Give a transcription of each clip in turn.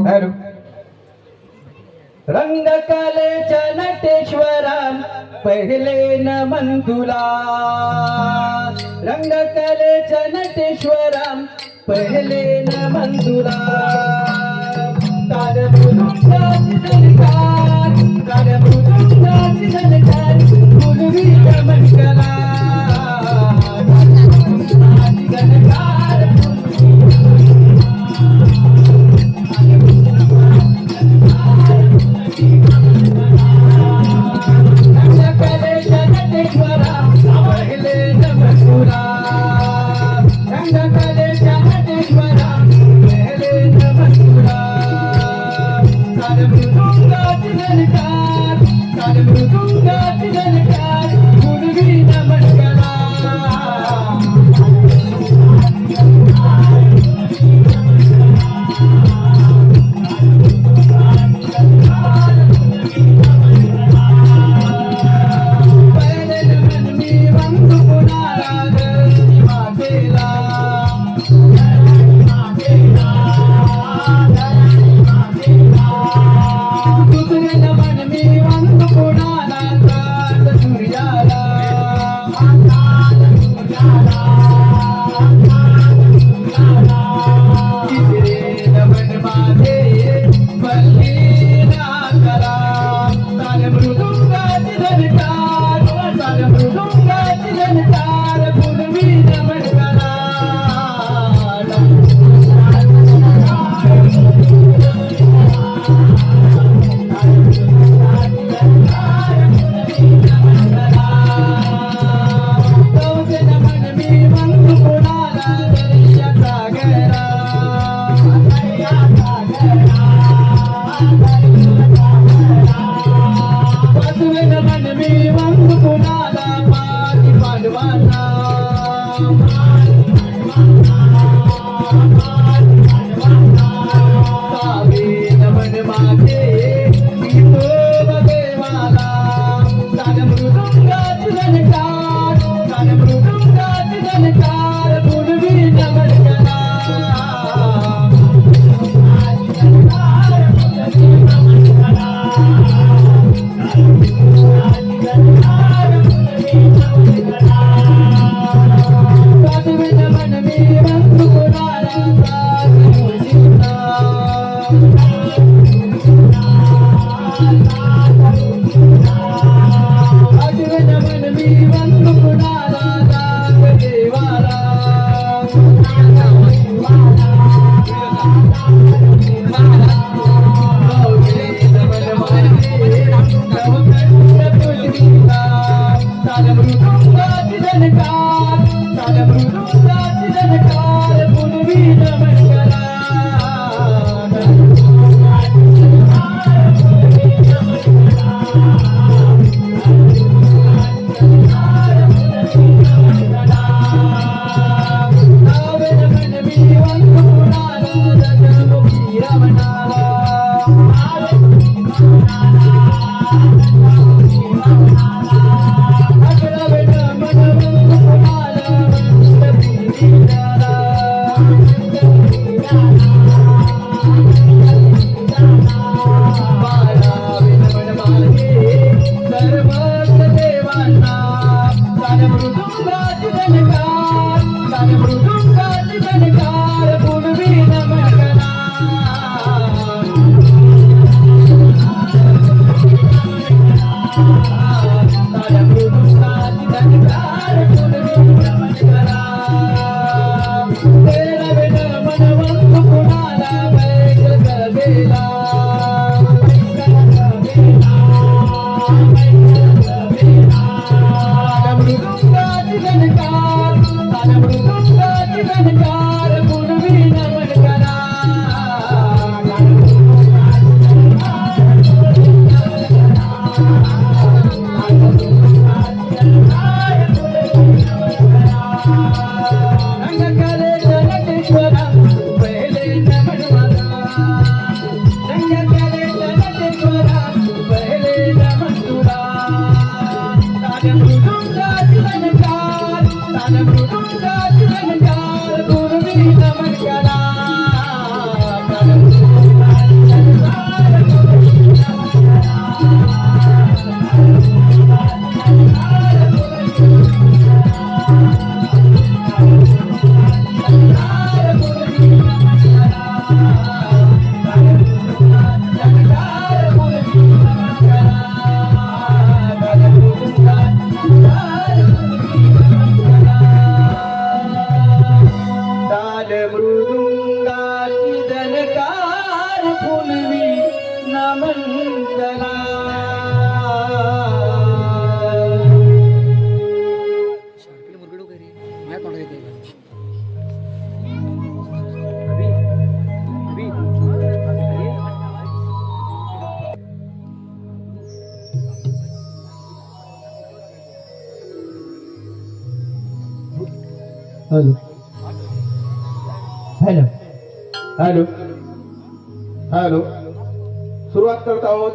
Hello. रंगकलेच्या नटेश्वरा पहिले नमन तुला. रंगकलेच्या नटेश्वरा पहिले नमन तुला. तारमृदुंगाची झणकार, तारमृदुंगाची झणकार, फुलवी नमन कला. तारमृदुंगाची झणकार, रंगकलेच्या नटेश्वरा पहिले नमन तुला. रंगकलेच्या नटेश्वरा पहिले नमन तुला. तारमृदुंगाची झणकार, तारमृदुंगाची झणकार, फुलवी नमन कला. Thank you. Hello hello hello hello, सुरुवात करत आहोत.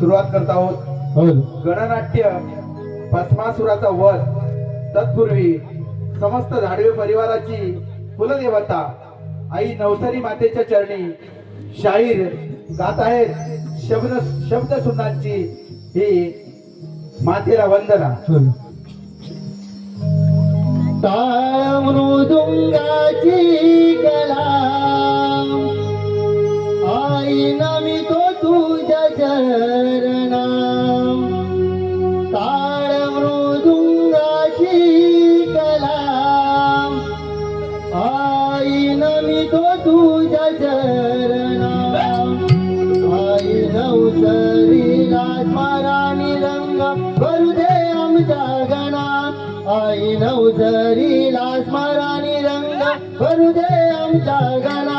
सुरुवात करत आहोत. हॅलो गणनाट्य भस्मासुराचा वध. तत्पूर्वी समस्त झाडवे परिवाराची कुलदेवता आई नवसारी मातेच्या चरणी शाहीर गात आहेत. शब्द सुनांची ही मातेला वंदना. टाळ मृदुंगाची गला आई नमितो तुझ्या चरणा. टाळ मृदुंगाची गला आई नमितो तुझ्या चरणा. आई नवसरीला स्मराणी रंग भरू दे आमच्या गणा. आई नवसरीला स्मराणी रंग भरू दे आमच्या गणा.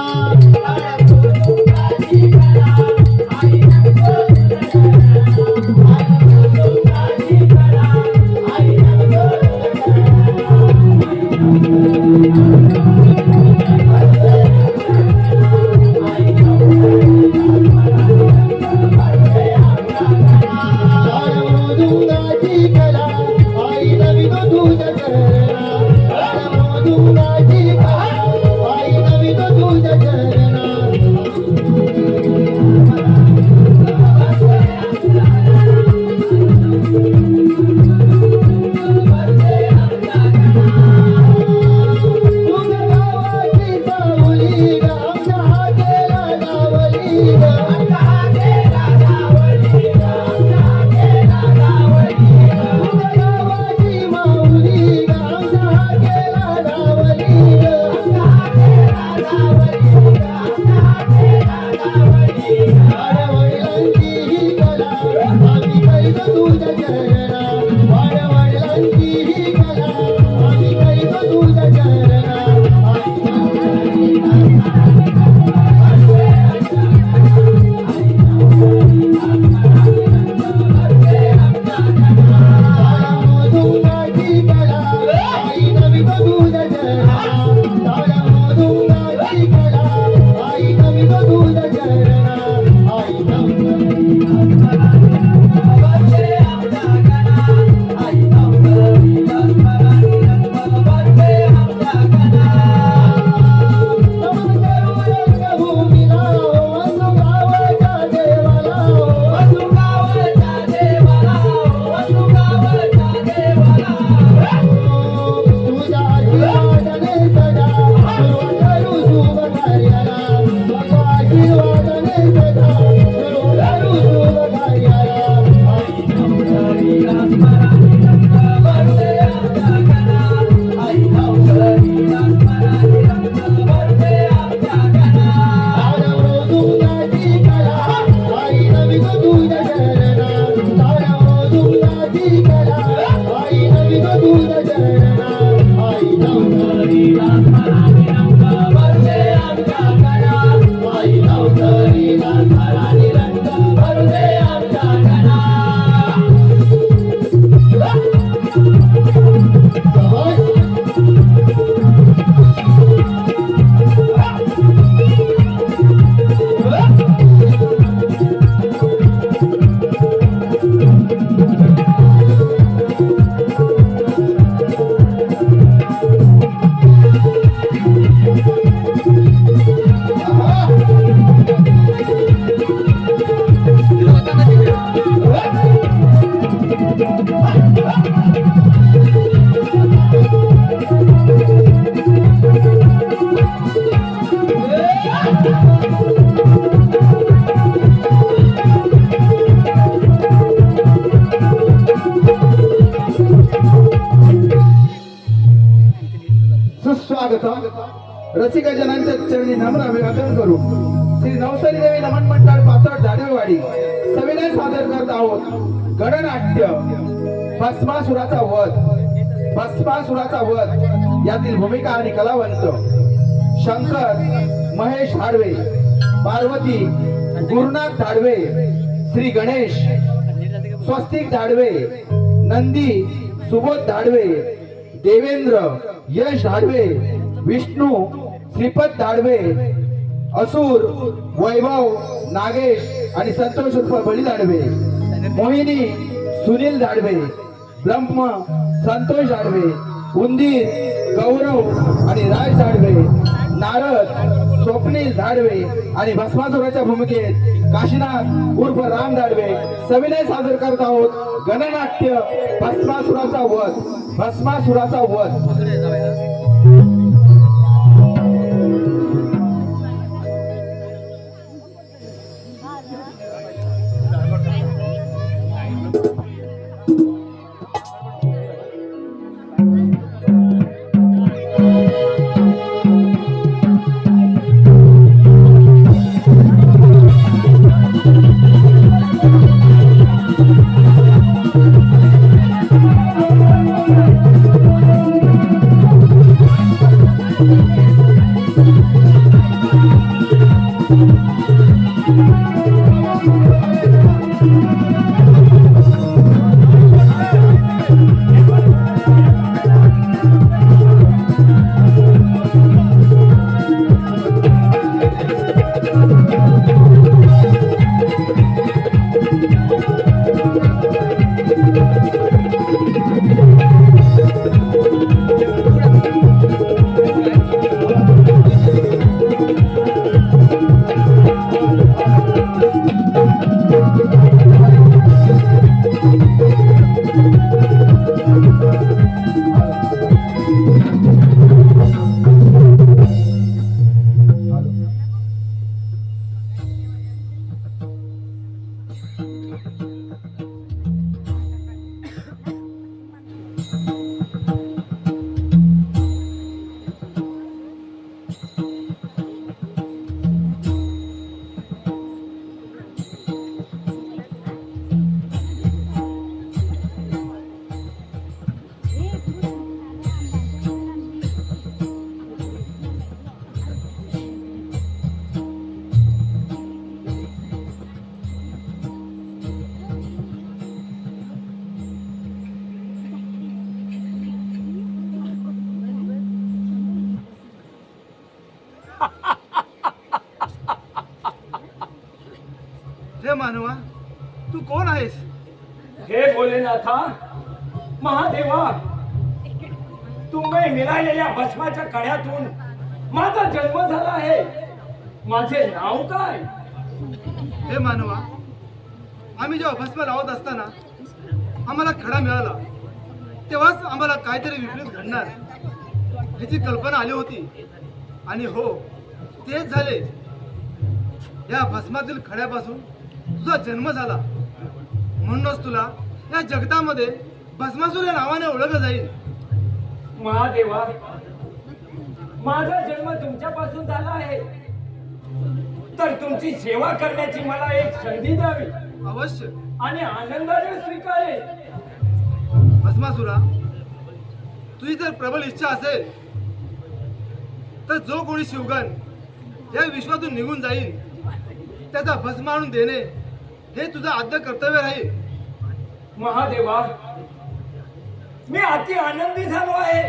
सुस्वागतम. रसिकजनांच्या चरणी नम्र अभिवादन करू. श्री नवसारी देवी नमन मंडळ पाथर्ड झाडवेवाडी सविनय सादर करत आहोत गणनाट्य भस्मासुराचा वध. भस्मासुराचा वध यातील भूमिका आणि कलावंत शंकर महेश धाडवे, पार्वती गुरुनाथ धाडवे, श्री गणेश स्वस्तिक धाडवे, नंदी सुबोध धाडवे, देवेंद्र यश धाडवे, विष्णू श्रीपद धाडवे, असुर वैभव नागेश आणि संतोष उर्फ बळी धाडवे, मोहिनी सुनील धाडवे, ब्रह्म संतोष धाडवे, उंदीर गौरव आणि राज धाडवे, नारद स्वप्नील धाडवे आणि भस्मासुराच्या भूमिकेत काशीनाथ उर्फ राम धाडवे सविनय सादर करत आहोत गणनाट्य भस्मासुराचा वध. भस्मासुराचा वध. हे मानवा, तू कोण आहेस? हे भोलेनाथा, महादेवा, तुम्ही मिळालेल्या भस्माच्या कड्यातून माझा जन्म झाला आहे. माझे नाव काय? हे मानवा, आम्ही जेव्हा भस्म लावत असताना आम्हाला खडा मिळाला तेव्हाच आम्हाला काहीतरी विपरीत घडणार याची कल्पना आली होती. आणि हो, तेच झाले. या भस्मातील खड्यापासून तुझा जन्म झाला. म्हणूनच तुला या जगतामध्ये भस्मासूर या नावाने ओळखलं जाईल. महादेवा, माझा जन्म तुमच्यापासून झाला आहे, तर तुमची सेवा करण्याची मला एक संधी द्यावी. अवश्य. आणि आनंदाने स्वीकारेल. भस्मासुरा, तुझी जर प्रबल इच्छा असेल तर जो कोणी शिवगण या विश्वातून निघून जाईल त्याचा भस्म आणून देणे हे तुझं आद्य कर्तव्य राहील. महादेवा, मी अति आनंदी झालो आहे.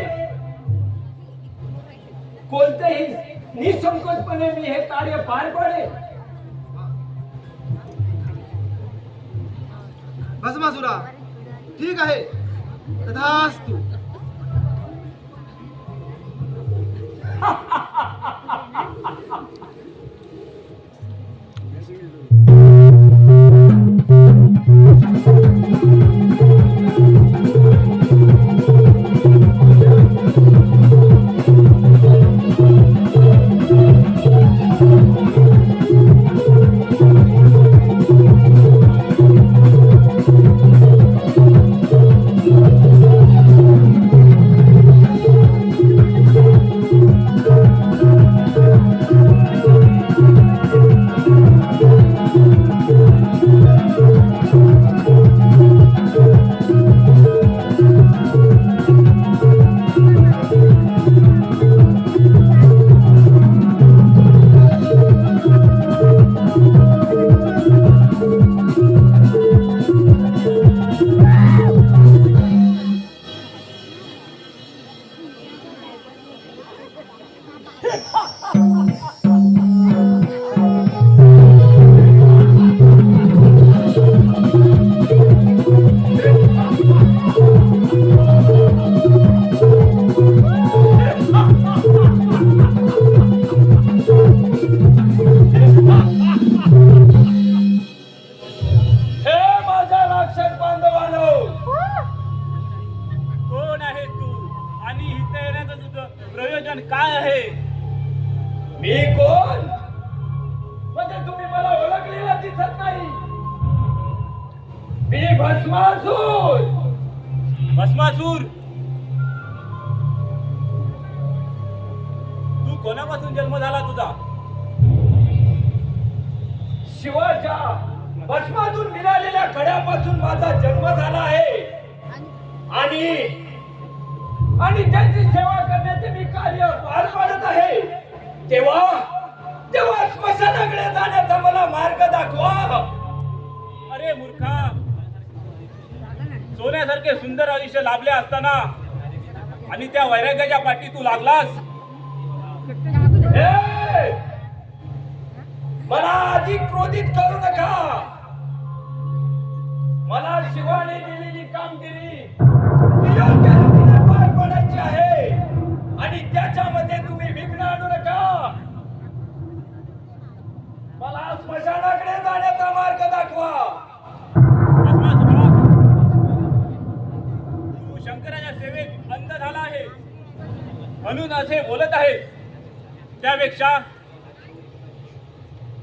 कोणतेही निसंकोचपणे मी हे कार्य पार पाडेल. भस्मासुरा, ठीक आहे, तथास्तु. हे माझ्या राक्षस बांधवानो, कोण आहे तू आणि इथे येण्याचं तुझं प्रयोजन काय आहे? मी कोण म्हणजे तुम्ही मला ओळखलेला दिसत नाही. मी भस्मासूर. भस्मासूर, तू कोणापासून जन्म झाला तुझा? शिवाच्या भस्मातून मिळालेल्या खड्यापासून माझा जन्म झाला आहे आणि आणि त्यांची सेवा करण्याचे मी कार्य पार पाडत आहे. तेव्हा तेव्हा स्मशानाकडे जाण्याचा मला मार्ग दाखवा. अरे मूर्खा, सोन्यासारखे सुंदर आयुष्य लाभले असताना आणि त्या वैराग्याच्या पाठी तू लागलास. ए! मला अधिक क्रोधित करू नका. मला शिवाने दिलेली कामगिरी योग्य रीतीने पार पाडायची आहे आणि त्याच्यामध्ये तुम्ही विघ्न आणू नका. मला स्मशानाकडे जाण्याचा मार्ग दाखवा. भस्मासुरा, तू शंकराच्या सेवेत अंध झाला आहे म्हणून असे बोलत आहे. त्यापेक्षा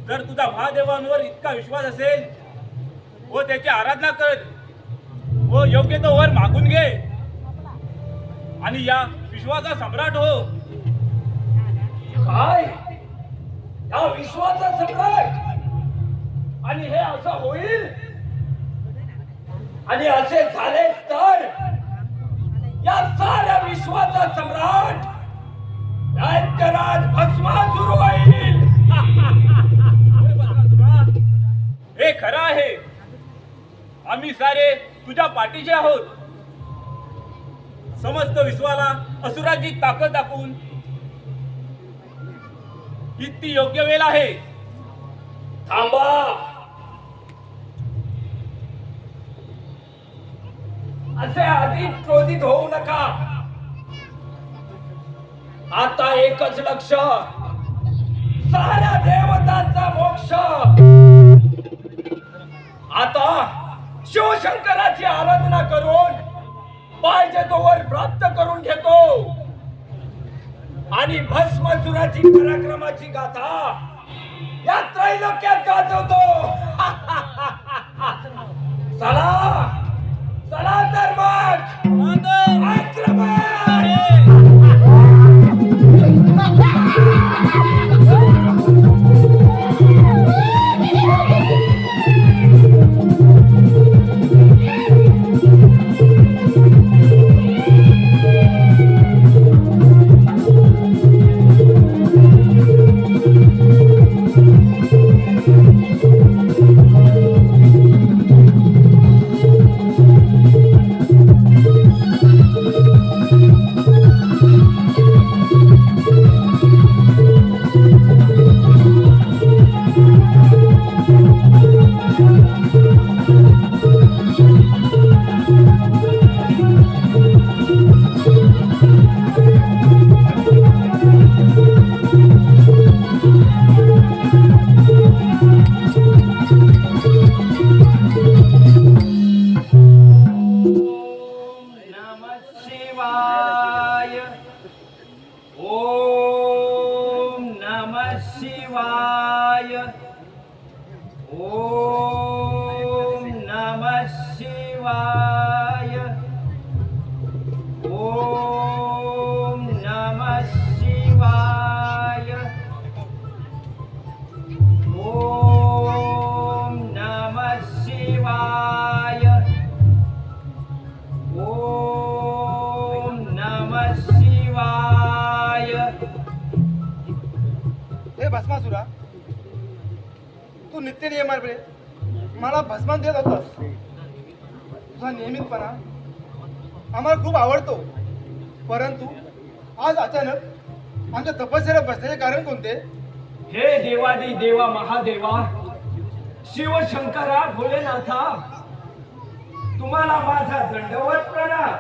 जर तुझा महादेवांवर इतका विश्वास असेल व त्याची आराधना कर व योग्य तो वर मागून घे आणि या विश्वाचा सम्राट हो. काय या विश्वाचा सम्राट? आणि हे असं होईल आणि असे झाले तर या साऱ्या विश्वाचा सम्राट दैत्यराज भस्मासूर होईल. होय भस्मासुरा, हे खरं आहे. आम्ही सारे तुझ्या पाठीचे आहोत. समस्त विश्वाला असुराची ताकद दाखवून ही ती योग्य वेळ आहे. थांबा. असे अधिक क्रोधित होऊ नका. आता एकच लक्ष, साऱ्या देवतांचा मोक्ष. आता शिवशंकराची आराधना करून पाहिजे तो वर प्राप्त करून घेतो आणि भस्मासुराची पराक्रमाची गाथा या त्रैलोक्यात गाजवतो. चला चला तर मग आक्रमण. भस्मासुरा, तू नित्य नियमाप्रमाणे मला भस्मान देत होतास. तुझा नियमितपणा आम्हाला खूप आवडतो. परंतु आज अचानक आमच्या तपश्चर्या बसण्याचे कारण कोणते? हे देवादी देवा महादेवा शिवशंकरा भोलेनाथा, तुम्हाला माझा दंडवत प्रणाम.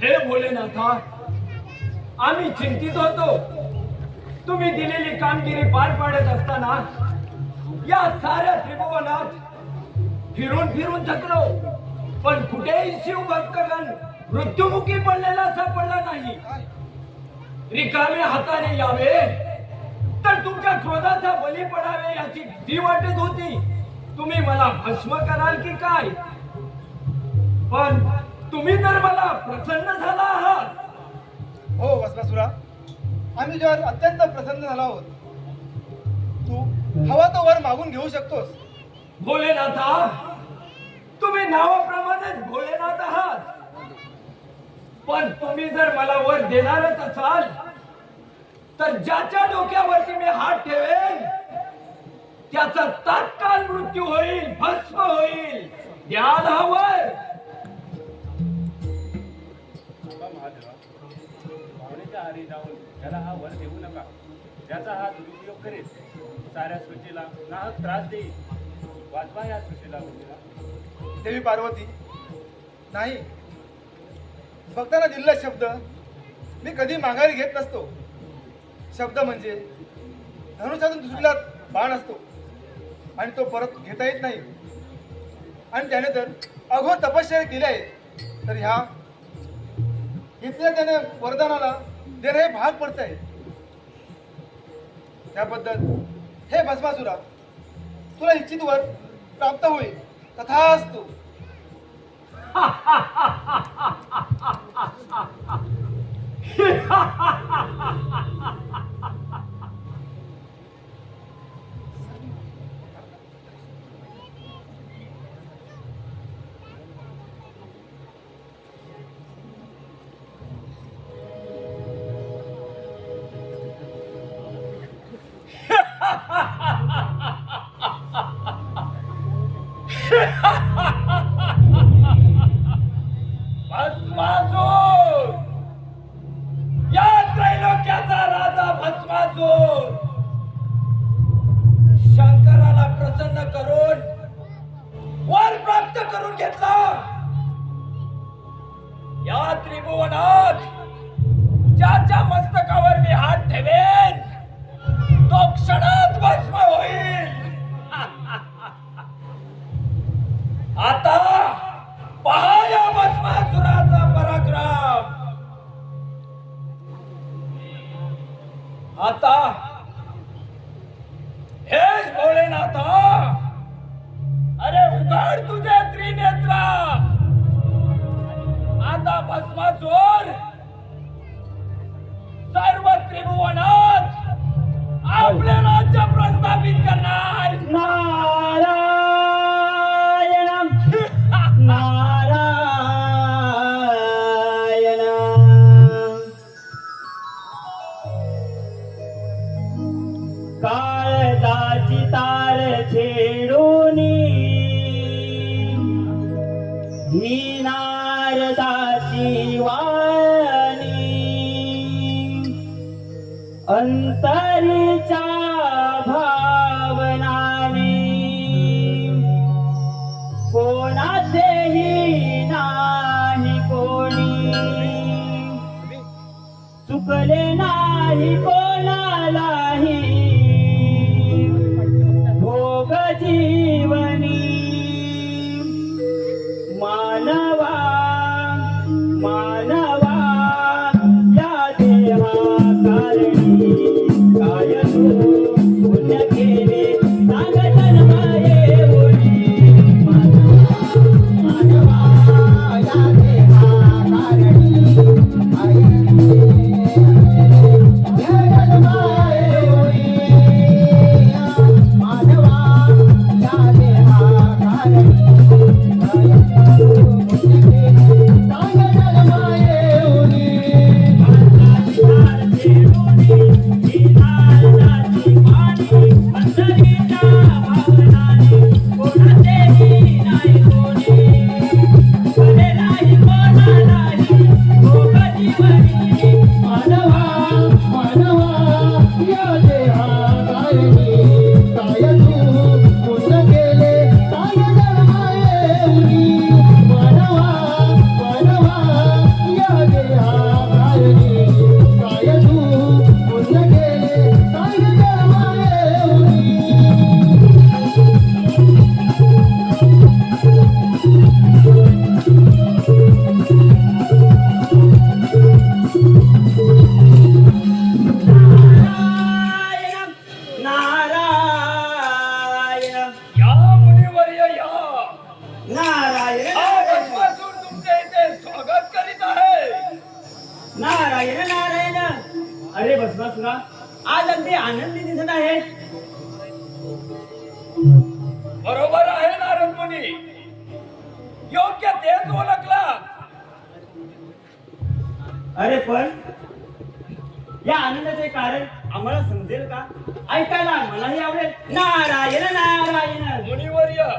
हे भोलेनाथा, आम्ही चिंतित होतो. तुम्ही दिलेली कामगिरी पार पाडत असताना या साऱ्या त्रिभुवनात फिरून फिरून थकलो, पण कुठेही शिवभक्तगण मृत्युमुखी पडलेला सापडला नाही. रिकाम्या हाताने यावे तर तुमच्या क्रोधाचा बली पडावे याची भीती वाटत होती. तुम्ही मला भस्म कराल की काय, पण तुम्ही तर मला प्रसन्न झाला आहात. हो भस्मासुरा, आम्ही तुझ्यावर अत्यंत प्रसन्न झालो आहोत. तू हवा तो वर मागून घेऊ शकतोस. भोलेनाथा, तुम्ही नावाप्रमाणेच भोलेनाथ आहात, पण तुम्ही जर मला वर देणारच असाल तर ज्याच्या डोक्यावरती मी हात ठेवेन त्याचा तात्काळ मृत्यू होईल, भस्म होईल. द्याल हा वर. महादेवा, भावनेच्या आरी जाऊन त्याला हा वर देऊ नका. त्याचा हा दुरुपयोग करेल, साऱ्या सृष्टीला नाहक त्रास देईल. वाचवा या सृष्टीला बुद्धीला. देवी पार्वती, नाही, भक्तांना दिलेला शब्द मी कधी माघारी घेत नसतो. शब्द म्हणजे धनुष्यातून दुसरीला बाण असतो आणि तो परत घेता येत नाही. आणि त्याने तर अघोर तपश्चर्या केली आहे, तर ह्या इथल्या त्याने वरदानाला देणं हे भाग पडत आहे. त्याबद्दल हे भस्मासुरा, तुला इच्छित वर प्राप्त होईल. तथास्तु. भस्मासूर, या त्रैलोक्याचा राजा भस्मासूर, शंकराला प्रसन्न करून वर प्राप्त करून घेतला. या त्रिभुवनात ज्याच्या मस्तकावर मी हात ठेवेन तो क्षणात भस्म होईल. आता पहा या भस्मासुराचा पराक्रम. आता हेच भोलेनाथा, अरे उघड तुझे त्रिनेत्र. आता भस्मासूर सर्व त्रिभुवनात आपले राज्य प्रस्थापित करणार. नारायण नारायण काळजाची तार छेडूनी ही नारदाची वाणी अंतरीच्या भावनाने कोणाचेही नाही कोणी चुकले नाही कोणालाही भोग जीवनी मानवा मानवा या देहा कारणी काय तू पुण्य केले सांग जन्माये होई. मानवा या देहा कारणी काय जन्माये होई. मानवा या देहा कारणी मानवा अरे भस्मासुरा, आज अगदी आनंदी दिसत आहे. बरोबर आहे नारद मुनी, योग्य तेच ओळखला. अरे पण या आनंदाचे कारण आम्हाला समजेल का? ऐकायला मलाही आवडेल. नारायण नारायण. मुनिवर्य,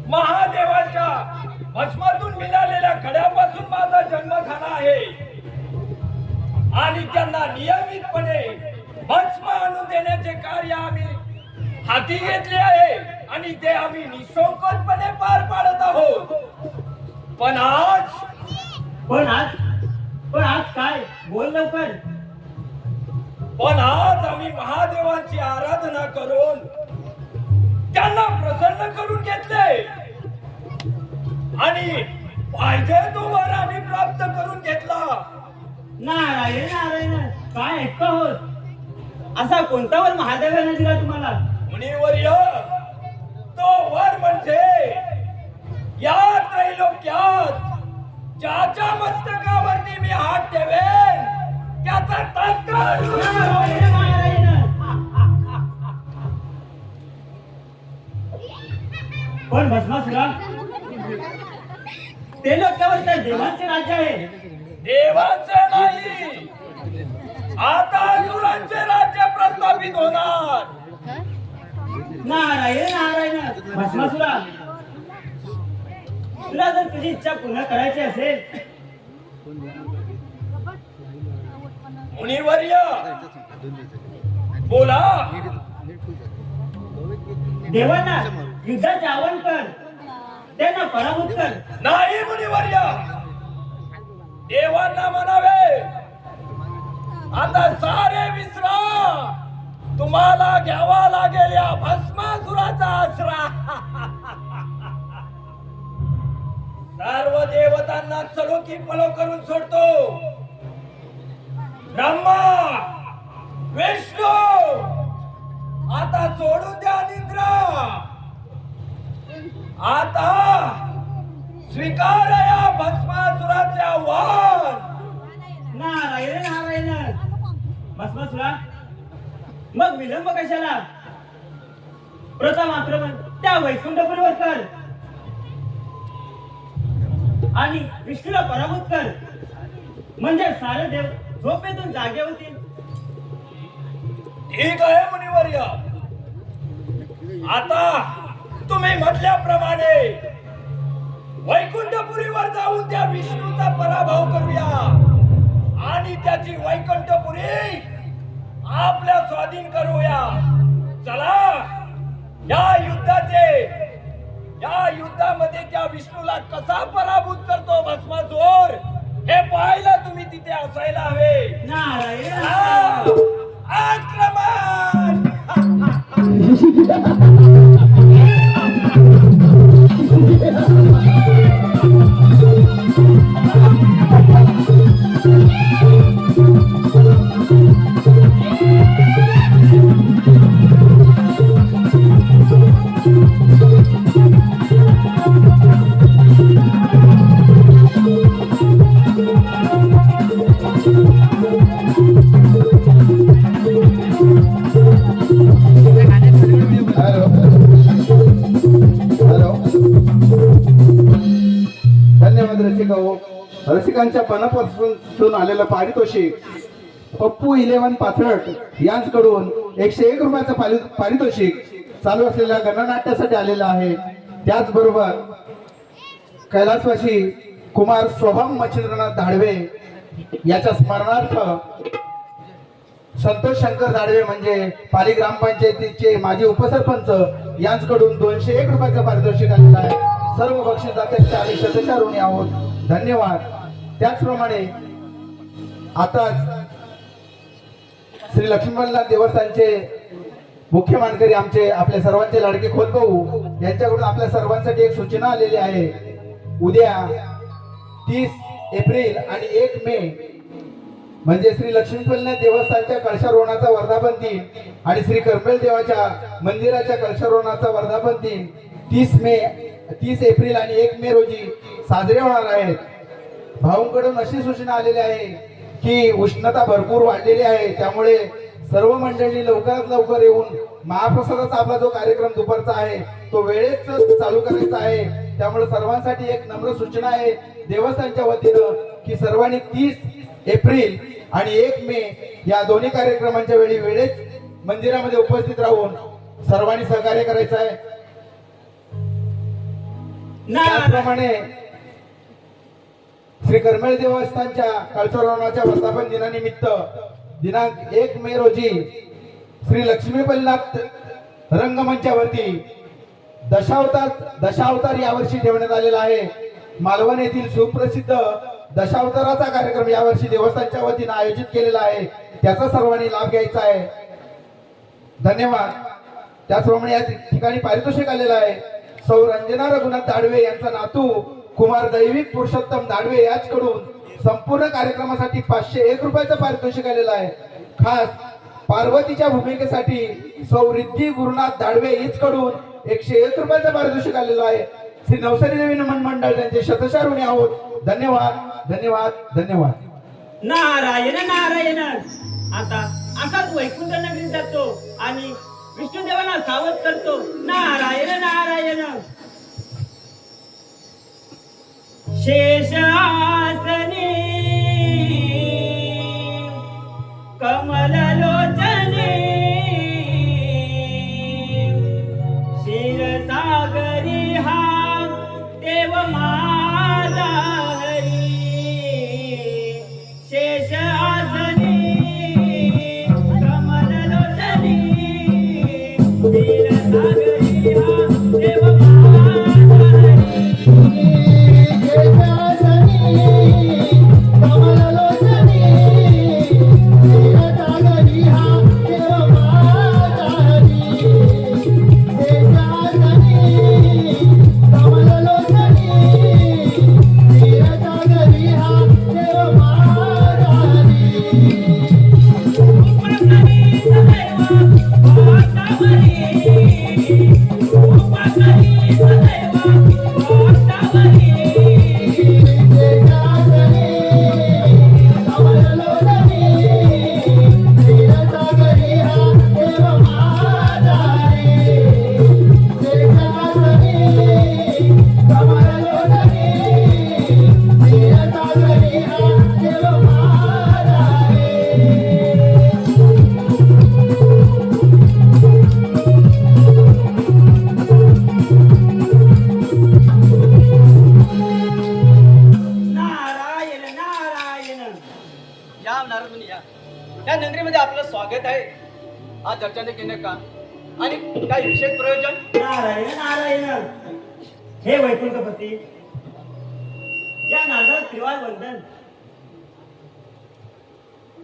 महादेवाच्या भस्मातून मिळालेल्या खड्यापासून माझा जन्म झाला आहे आणि त्यांना नियमितपणे भस्म आणून देण्याचे कार्य आम्ही हाती घेतले आहे आणि ते आम्ही निःसंकोचपणे पार पाडत आहोत. पण आज काय? बोल लवकर. पण आज आम्ही महादेवांची आराधना करून त्यांना प्रसन्न करून घेतले आणि पाहिजे तो वर आम्ही प्राप्त करून घेतला. नारायण नारायण. काय ऐकतो आहोत? असा कोणता वर महादेवाने दिला तुम्हाला? मुनिवर्य, तो वर म्हणजे या त्रैलोक्यात ज्याच्या मस्तकावरती मी हात ठेवेन त्याचा तात्काळ नारायण नारायण. पण भस्मासुरा, ते लोकांवर तर देवांचे राज्य आहे. देवाचे नाही, आता असुरांचे राज्य प्रस्थापित होणार. नारायण नारायण. भस्मासुरा, तुला जर तुझी इच्छा पूर्ण करायची असेल मुनिवर्य, बोला. देवांना युद्धाचे आवाहन कर, त्यांना पराभूत कर. नाही मुनिवर्य, देवांना म्हणावे आता सारे विसरा, तुम्हाला घ्यावा लागेल या भस्मासुराचा आसरा. सर्व देवतांना चलो की पलो करून सोडतो. ब्रह्मा, विष्णू, आता सोडून द्या निद्रा. आता स्वीकार या भस्मासुराचे आव्हान. नारायण नारायण. भस्मासुरा, मग विलंब कशाला? प्रथम आक्रमण त्या वैकुंठपुरीवर कर आणि विष्णूला पराभूत कर, म्हणजे सारे देव झोपेतून जागे होतील. ठीक आहे मुनिवर्य, आता तुम्ही म्हटल्याप्रमाणे वैकुंठपुरीवर जाऊन त्या विष्णूचा पराभव करूया आणि त्याची वैकुंठपुरी आपल्या स्वाधीन करूया. चला, या युद्धामध्ये त्या विष्णूला कसा पराभूत करतो भस्मासुर हे पाहायला तुम्ही तिथे असायला हवे. नारायण. आक्रमण. Hello hello. धन्यवाद रसिका हो. रसिकांच्या मनापासून आलेलं पारितोषिक पप्पू 11 पाथरट यांच्याकडून 101 रुपयाचं पारितोषिक चालू असलेल्या गणनाट्यासाठी आलेलं आहे. त्याचबरोबर कैलासवासी कुमार स्वभाम मच्छिंद्रनाथ धाडवे याच्या स्मरणार्थ संतोष शंकर धाडवे म्हणजे पाली ग्रामपंचायतीचे माजी उपसरपंच यांच्याकडून 201 रुपयाचं पारितोषिक आलेलं आहे. सर्व बक्षीसदात्यांचे आम्ही शतशः ऋणी आहोत. धन्यवाद. त्याचप्रमाणे आताच श्री लक्ष्मीनाथ देवस्थानचे मुख्य मानकरी आमचे आपल्या सर्वांचे लाडके खोतभाऊ यांच्याकडून आपल्या सर्वांसाठी एक सूचना आलेली आहे. उद्या 30 एप्रिल आणि 1 मे म्हणजे श्री लक्ष्मीनाथ देवस्थानच्या कळशारोहणाचा वर्धापन दिन आणि श्री करमेल देवाच्या मंदिराच्या कळशारोहणाचा वर्धापन दिन 30 एप्रिल आणि 1 मे रोजी साजरे होणार आहेत. भाऊंकडून अशी सूचना आलेली आहे की उष्णता भरपूर वाढलेली आहे, त्यामुळे सर्व मंडळी लवकरात लवकर येऊन महाप्रसादाचा आपला जो कार्यक्रम दुपारचा आहे तो वेळेत चालू करायचा आहे. त्यामुळे सर्वांसाठी एक नम्र सूचना आहे देवस्थानच्या वतीनं की सर्वांनी 30 एप्रिल आणि 1 मे या दोन्ही कार्यक्रमांच्या वेळी वेळेत मंदिरामध्ये उपस्थित राहून सर्वांनी सहकार्य करायचं आहे. त्याचप्रमाणे श्री करमेळ देवस्थानच्या कळसोरवनाच्या वर्धापन दिनानिमित्त दिनांक 1 मे रोजी श्री लक्ष्मीपल्लात रंगमंचावरती दशावतार यावर्षी ठेवण्यात आलेला आहे. मालवण येथील सुप्रसिद्ध दशावताराचा कार्यक्रम यावर्षी देवस्थानच्या वतीने आयोजित केलेला आहे. त्याचा सर्वांनी लाभ घ्यायचा आहे. धन्यवाद. त्याचप्रमाणे या ठिकाणी पारितोषिक आलेलं आहे. सौ रंजना रघुनाथ दाडवे यांचा नातू कुमार दैविक पुरुषोत्तम दाडवे याचकडून संपूर्ण कार्यक्रमासाठी 501 रुपयाचं पारितोषिक आलेलं आहे. खास पार्वतीच्या भूमिकेसाठी सौ रिद्धी गुरुनाथ दाडवे हीचकडून 101 रुपयाचं पारितोषिक आलेलं आहे. श्री नवसारी देवी नमन मंडळ त्यांचे शतशः ऋणी आहोत. धन्यवाद धन्यवाद धन्यवाद. नारायण नारायण. आता असाच वैकुंठ नगरीत जातो आणि विष्णुदेवाला सावध करतो. नारायण नारायण. शेषासने कमललोचने क्षीरसागरी हा देव माझा हरी. शेषासने कमललोचने क्षीरसागरी हा देव माझा हरी. या नगरीमध्ये आपलं स्वागत आहे. आज चर्चाने केले का आणि काही विशेष प्रयोजन? नारायण नारायण. हे वैकुंठपती, या नारदात त्रिवार वंदन.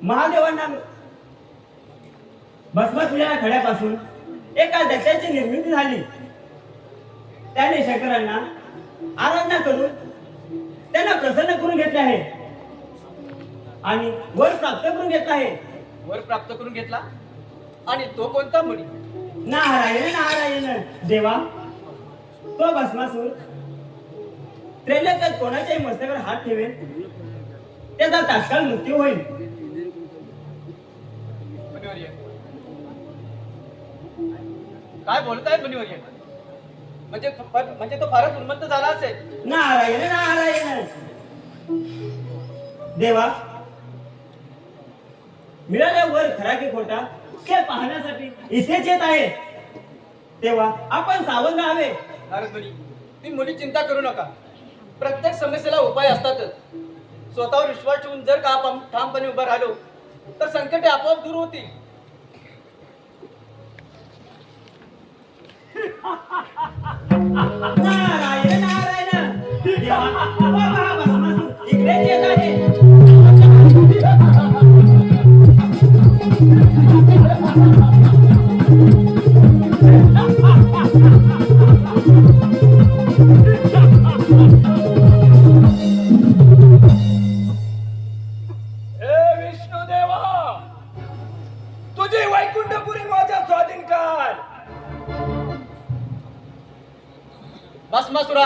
महादेवांना भस्म तुझ्या खड्यापासून एका दैत्याची निर्मिती झाली. त्याने शंकरांना आराधना करून त्यांना प्रसन्न करून घेतले आहे आणि वर प्राप्त करून घेतला आहे. वर प्राप्त करून घेतला आणि तो कोणता मुनी? नारायण नारायण. देवा, तो भस्मासूर त्रैलोक्यात कोणाच्याही मस्तकावर हात ठेवेल त्याचा तात्काळ मृत्यू होईल. मुनिवर्य, काय बोलताय मुनिवर्य? म्हणजे तो फारच उन्मत्त झाला असेल. नारायण नारायण. देवा, मिळाल्या वर खरा की खोटा ते पाहण्यासाठी इथेच येत आहे. तेव्हा आपण सावध राहावे. नारद मुनी, ती मुली चिंता करू नका. प्रत्येक समस्येला उपाय असतातच. स्वतःवर विश्वास ठेवून जर का आपण ठामपणे उभं राहिलो तर संकटे आपोआप दूर होतील. नारायण नारायण. देवा, बाबा भस्मासूर इकडेच येत आहे. तुझी वैकुंठपुरी माझ्या स्वाधीन कर. भस्मासुरा,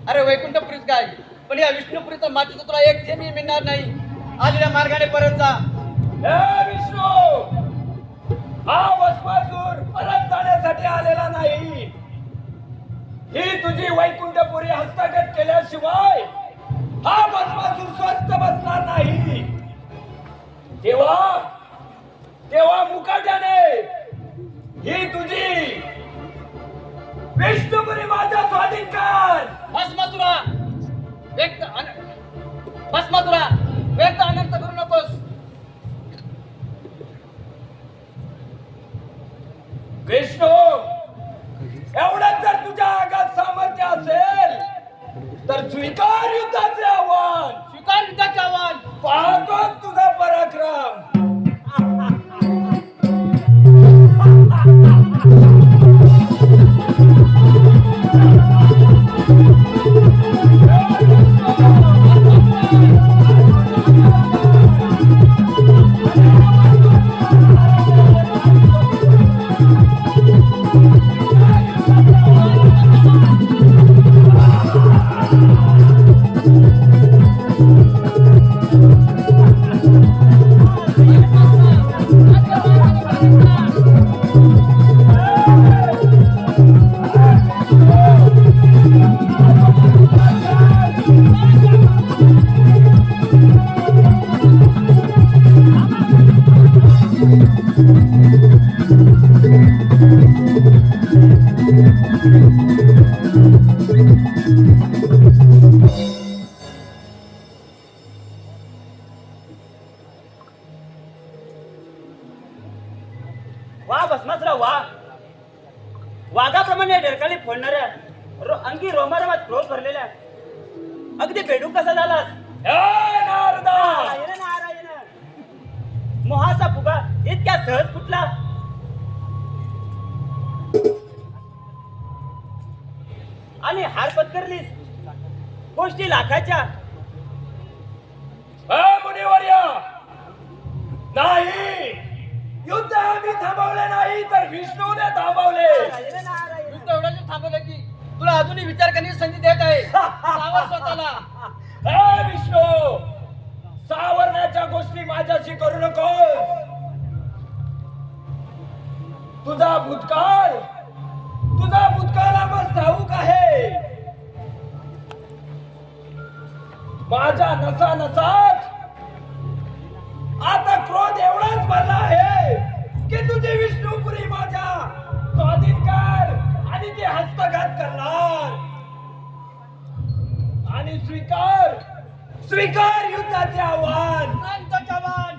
अरे वैकुंठपुरीच काय, पण या विष्णुपुरीचा मातीचा तुला एक थेंबही मिळणार नाही. आलेल्या मार्गाने परत जा. हे विष्णू, हा भस्मासूर परत जाण्यासाठी आलेला नाही. ही तुझी वैकुंठपुरी हस्तगत केल्याशिवाय हा भस्मासूर स्वस्थ बसणार नाही. तेव्हा मुकाट्याने ही तुझी विष्णुपुरी माझ्या स्वाधीन कर. भस्मासुरा व्यक्त अनर्थ करू नकोस. विष्णू, एवढंच जर तुझ्या आगात सामर्थ्य असेल तर स्वीकार युद्धाचे आव्हान. स्वीकार युद्धाचे आव्हान. पाहतो तुझा पराक्रम. वा भस्मासुरा वा. वाघाप्रमाणे डरकाली फोडणाऱ्या अंगी रोमारोमात क्रोध भरलेल्या अगदी बेडूक कसा झालास. हे नारदा, नारायण नारायण. मोहाचा फुगा इतक्या सहज फुटला. आणि हार पत्करलीस गोष्टी लाखाच्या. हे मुनिवर्य, नाही, युद्ध आम्ही थांबवले नाही तर विष्णूने थांबवले. नारायण नारायण. युद्ध एवढ्याने थांबवलं की तुला अजूनही विचार करण्याची संधी देत आहे. सावर स्वतःला. हे विष्णू, सावरण्याच्या गोष्टी माझ्याशी करू नको. तुझा भूतकाळ आम्हाला ठाऊक आहे. माझ्या नसात आता क्रोध एवढाच भरला आहे की तुझी विष्णुपुरी माझ्या स्वाधीन कर आणि ते हस्तगत करणार. आणि स्वीकार युद्धाचे आव्हान. युद्धाचे आव्हान.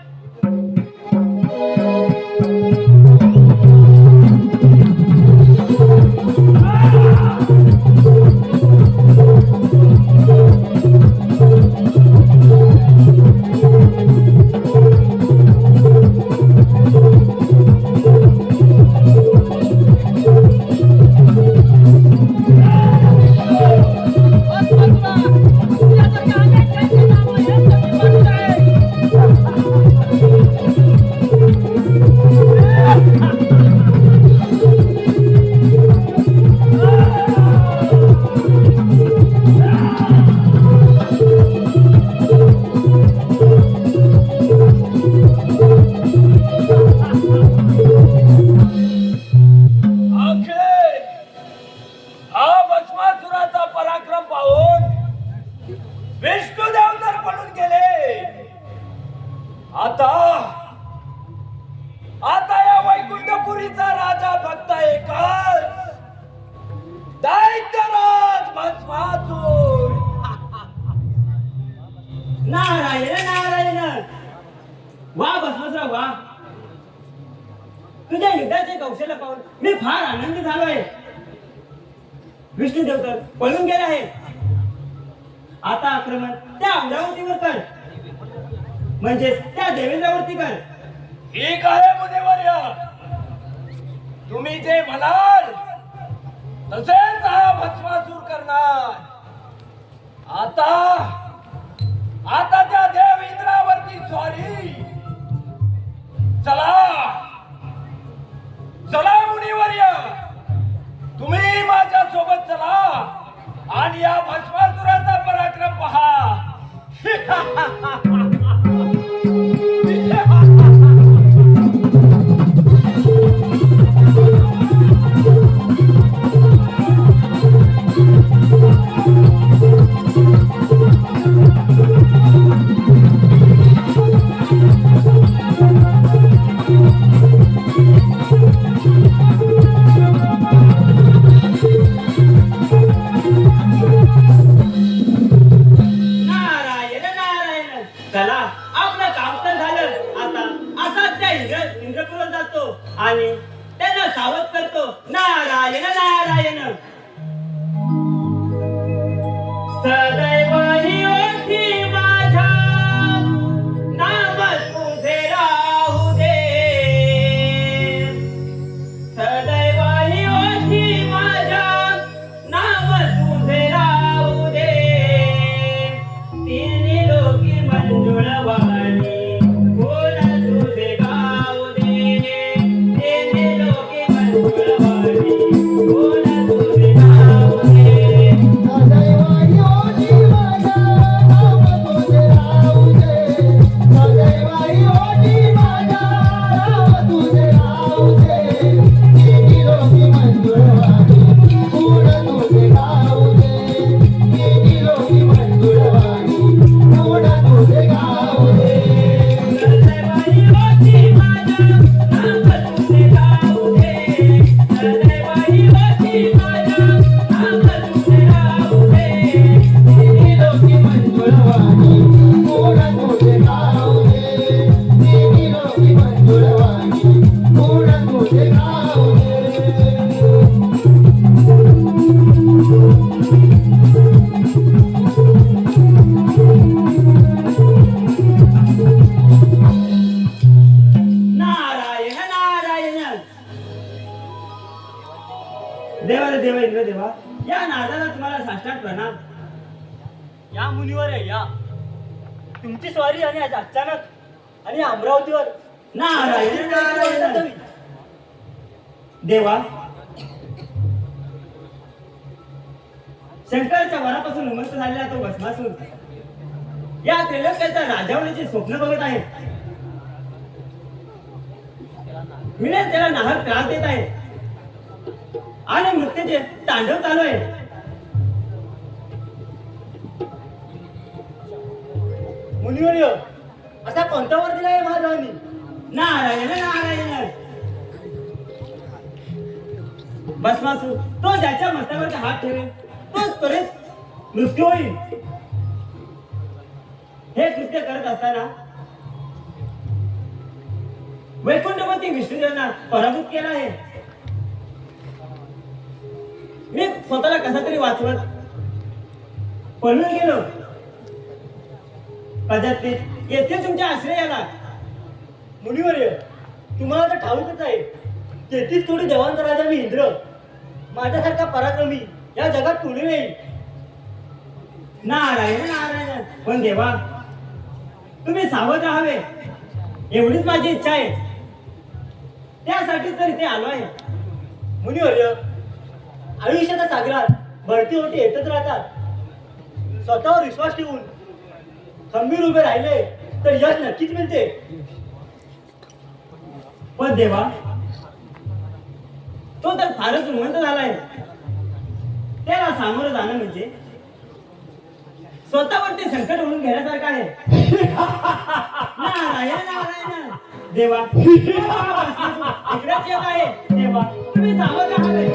आता या वैकुंठपुरीचा राजा फक्त एकच, दैत्यराज भस्मासूर. नारायण नारायण. वा भस्मासुरा वा. तुझ्या युद्धाचे कौशल्य पाहून मी फार आनंदी झालोय. विष्णू देवतर पळून गेले आहे. आता आक्रमण त्या अमरावतीवर कर, म्हणजेच त्या देवेंद्रावरती कर. ठीक आहे मुनिवर्य, तुम्ही जे म्हणाल तसेच हा भस्मासूर करणार. आता त्या देव इंद्रावरती स्वारी. चला मुनिवर्य, तुम्ही माझ्या सोबत चला आणि या भस्मासुराचा पराक्रम पहा. आणि त्यांना सावध करतो. नारायण नारायण. सदैव ही ओठी माझ्या नाम तुझे राहू दे. सदैव ही ओठी माझ्या नाम तुझे राहू दे. तिन्ही लोकी मंजुळवाणी गुण तुझे गाऊ दे. तिन्ही लोकी मंजुळवाणी गुण तुझे गाऊ दे. नारायण नारायण. देवा रे देवा इंद्र देवा, या नादाला तुम्हाला साष्टांग प्रणाम. या मुनीवर आहे या. तुमची स्वारी आणि आज अचानक आणि अमरावतीवर नारायण नारायण. देवा, शंकराच्या वरापासून उमंत झालेला तो भस्मासूर या त्रिलोक्याच्या राजावण्याचे स्वप्न बघत आहे. मिळेल त्याला नाहक त्रास देत आहे आणि मृत्यूचे तांडव चालू आहे. मुनीवर असा कोणता वर दिला आहे महाराजांनी? नारायण नारायण. भस्मासूर तो ज्याच्या मस्तकावरती हात ठेवेल तोच त्वरित मृत्यू होईल. हे कृत्य करत असताना वैकुंठपती विष्णुदेवांना पराभूत केला आहे. मी स्वतःला कसा तरी वाचवत पळून गेलो. प्रजापती येथे तुमच्या आश्रयाला. मुनीवर तुम्हाला तर ठाऊकच आहे, 33 कोटी देवांचा राजा मी इंद्र. माझ्यासारखा पराक्रमी या जगात कोणी नाही. नारायण नारायण. पण देवा, तुम्ही सावध राहावे एवढीच माझी इच्छा आहे. त्यासाठी तर इथे आलो आहे. मुनीवर्य, आयुष्याच्या सागरात भरती ओटी येतच राहतात. स्वतःवर विश्वास ठेवून खंबीर उभे राहिले तर यश नक्कीच मिळते. पण देवा, तो तर फारच श्रीमंत झालाय. त्याला सामोरं जाणं म्हणजे स्वतःवरती संकट म्हणून घेण्यासारखं आहे. नारायण नारायण. देवा, इकडेच येत आहे. देवा, तुम्ही सावध राहावे.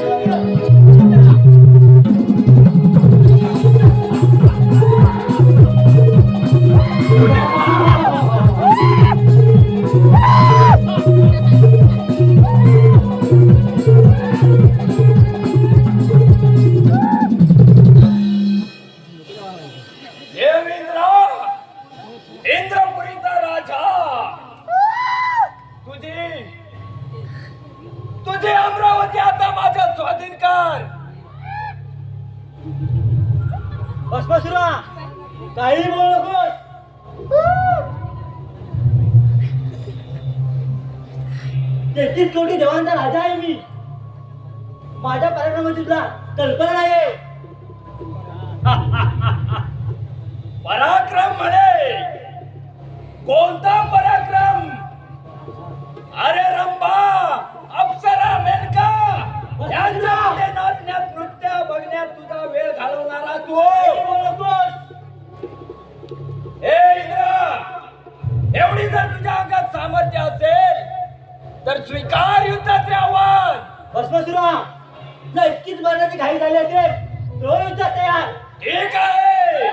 इंद्रपुरीचा राजा, तुझी अमरावती आता माझ्या स्वाधीन कर. भस्मासुरा, काही बोलू नकोस. 33 कोटी देवांचा राजा आहे मी. माझ्या पराक्रमाची तुला कल्पना नाही. पराक्रम म्हणे? कोणता पराक्रम? अरे रंभा, अप्सरा, मेनका यांच्यामध्ये नाचण्यात, नृत्य बघण्यात तुझा वेळ घालवणारा तू. हे इंद्र, एवढी जर तुझ्या अंगात सामर्थ्य असेल तर स्वीकार युद्धाचे आव्हान. भस्मासुरा, तुला इतकीच मरण्याची घाई झाली असेल तो युद्धात तयार. ठीक आहे.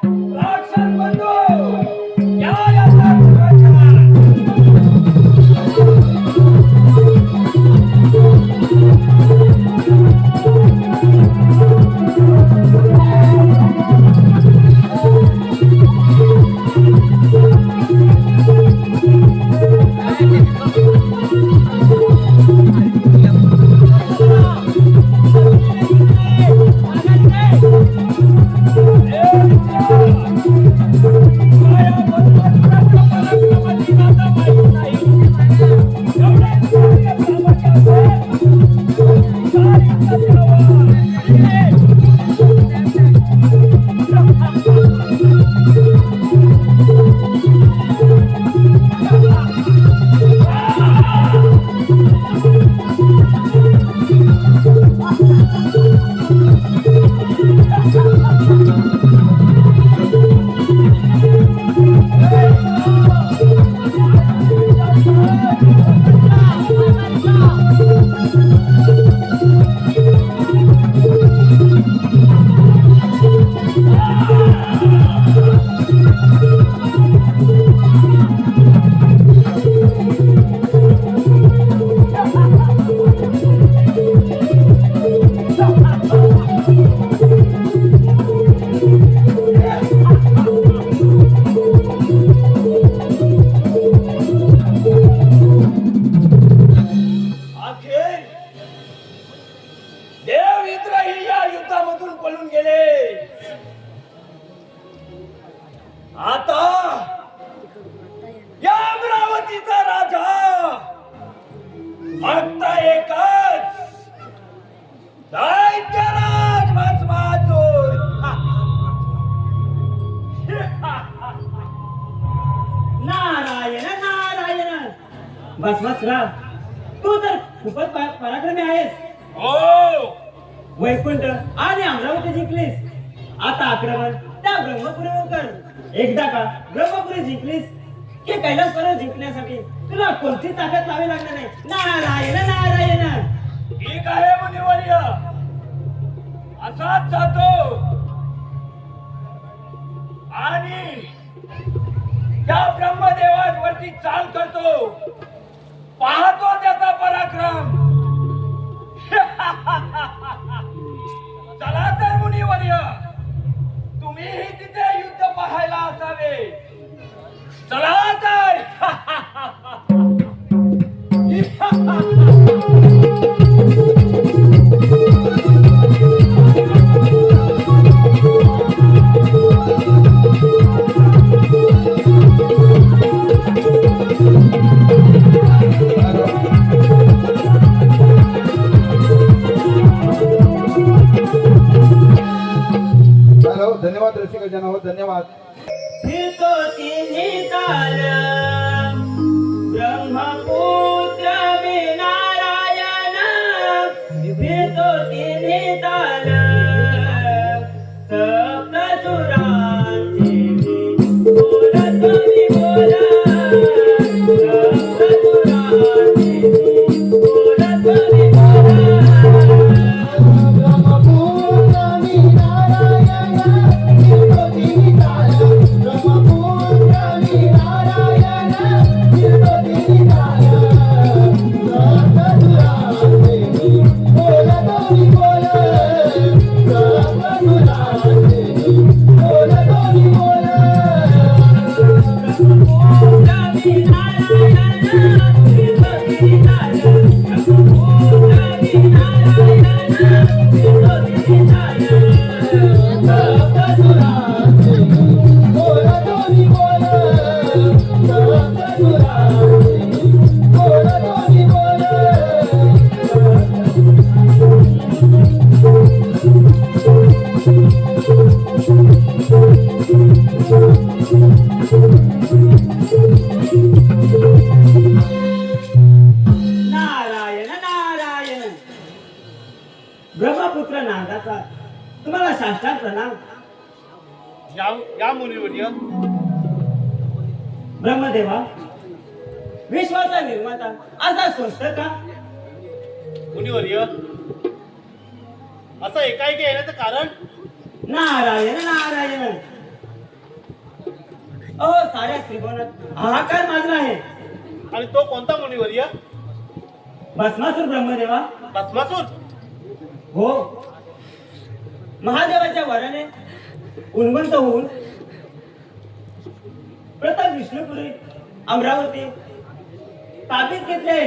राक्षस बंधू, या याचा सुरक्षा. अखेर देवविद्रोही या युद्धामधून पळून गेले. आता या अमरावतीचा राजा फक्त एकच दैत्यराज भस्मासुर. नारायण नारायण. भस्मासुरा, तू तर खूपच पराक्रमी आहेस. हो, वैकुंठ आणि अमरावती जिंकलीस. आता आक्रमण त्या ब्रह्मपुरीवर कर. एकदा का ब्रह्मपुरी जिंकलीस की कैलास पर्वत जिंकण्यासाठी तुला कोणती ताकद लावी लागणार नाही. नारायण नारायण. ठीक आहे मुनिवर्य, असाच जातो आणि त्या ब्रह्मदेवावरती चाल करतो. पाहतो त्याचा पराक्रम. चला तर मुनिवर्य, तुम्हीही तिथे युद्ध पाहायला असावे. चला तर. हॅलो, धन्यवाद रसिका जन हो, धन्यवाद. फिरतो तिन्ही ताल ब्रह्मपुत्र नारायण. फिरतो तिन्ही ताल सप्तसुरांचे बोलत मी बोल. सप्तसुरांचे बोलत मी ब्रह्मपुत्र नांदाचा तुम्हाला साष्टांग प्रणाम. या मुनिवर्य, ब्रह्मदेवा, विश्वाचा निर्माता असा स्वस्त का? मुनिवर्य, असं एकाएकी येण्याचं कारण? नारायण नारायण. अहो, साऱ्या त्रिभुवनात हाहाकार माजला आहे. आणि तो कोणता मुनिवर्य? भस्मासुर ब्रह्मदेवा. भस्मासुर? हो, महादेवाच्या वराने उन्मंत होऊन प्रथम विष्णुपुरी अमरावती ताब्यात घेतले.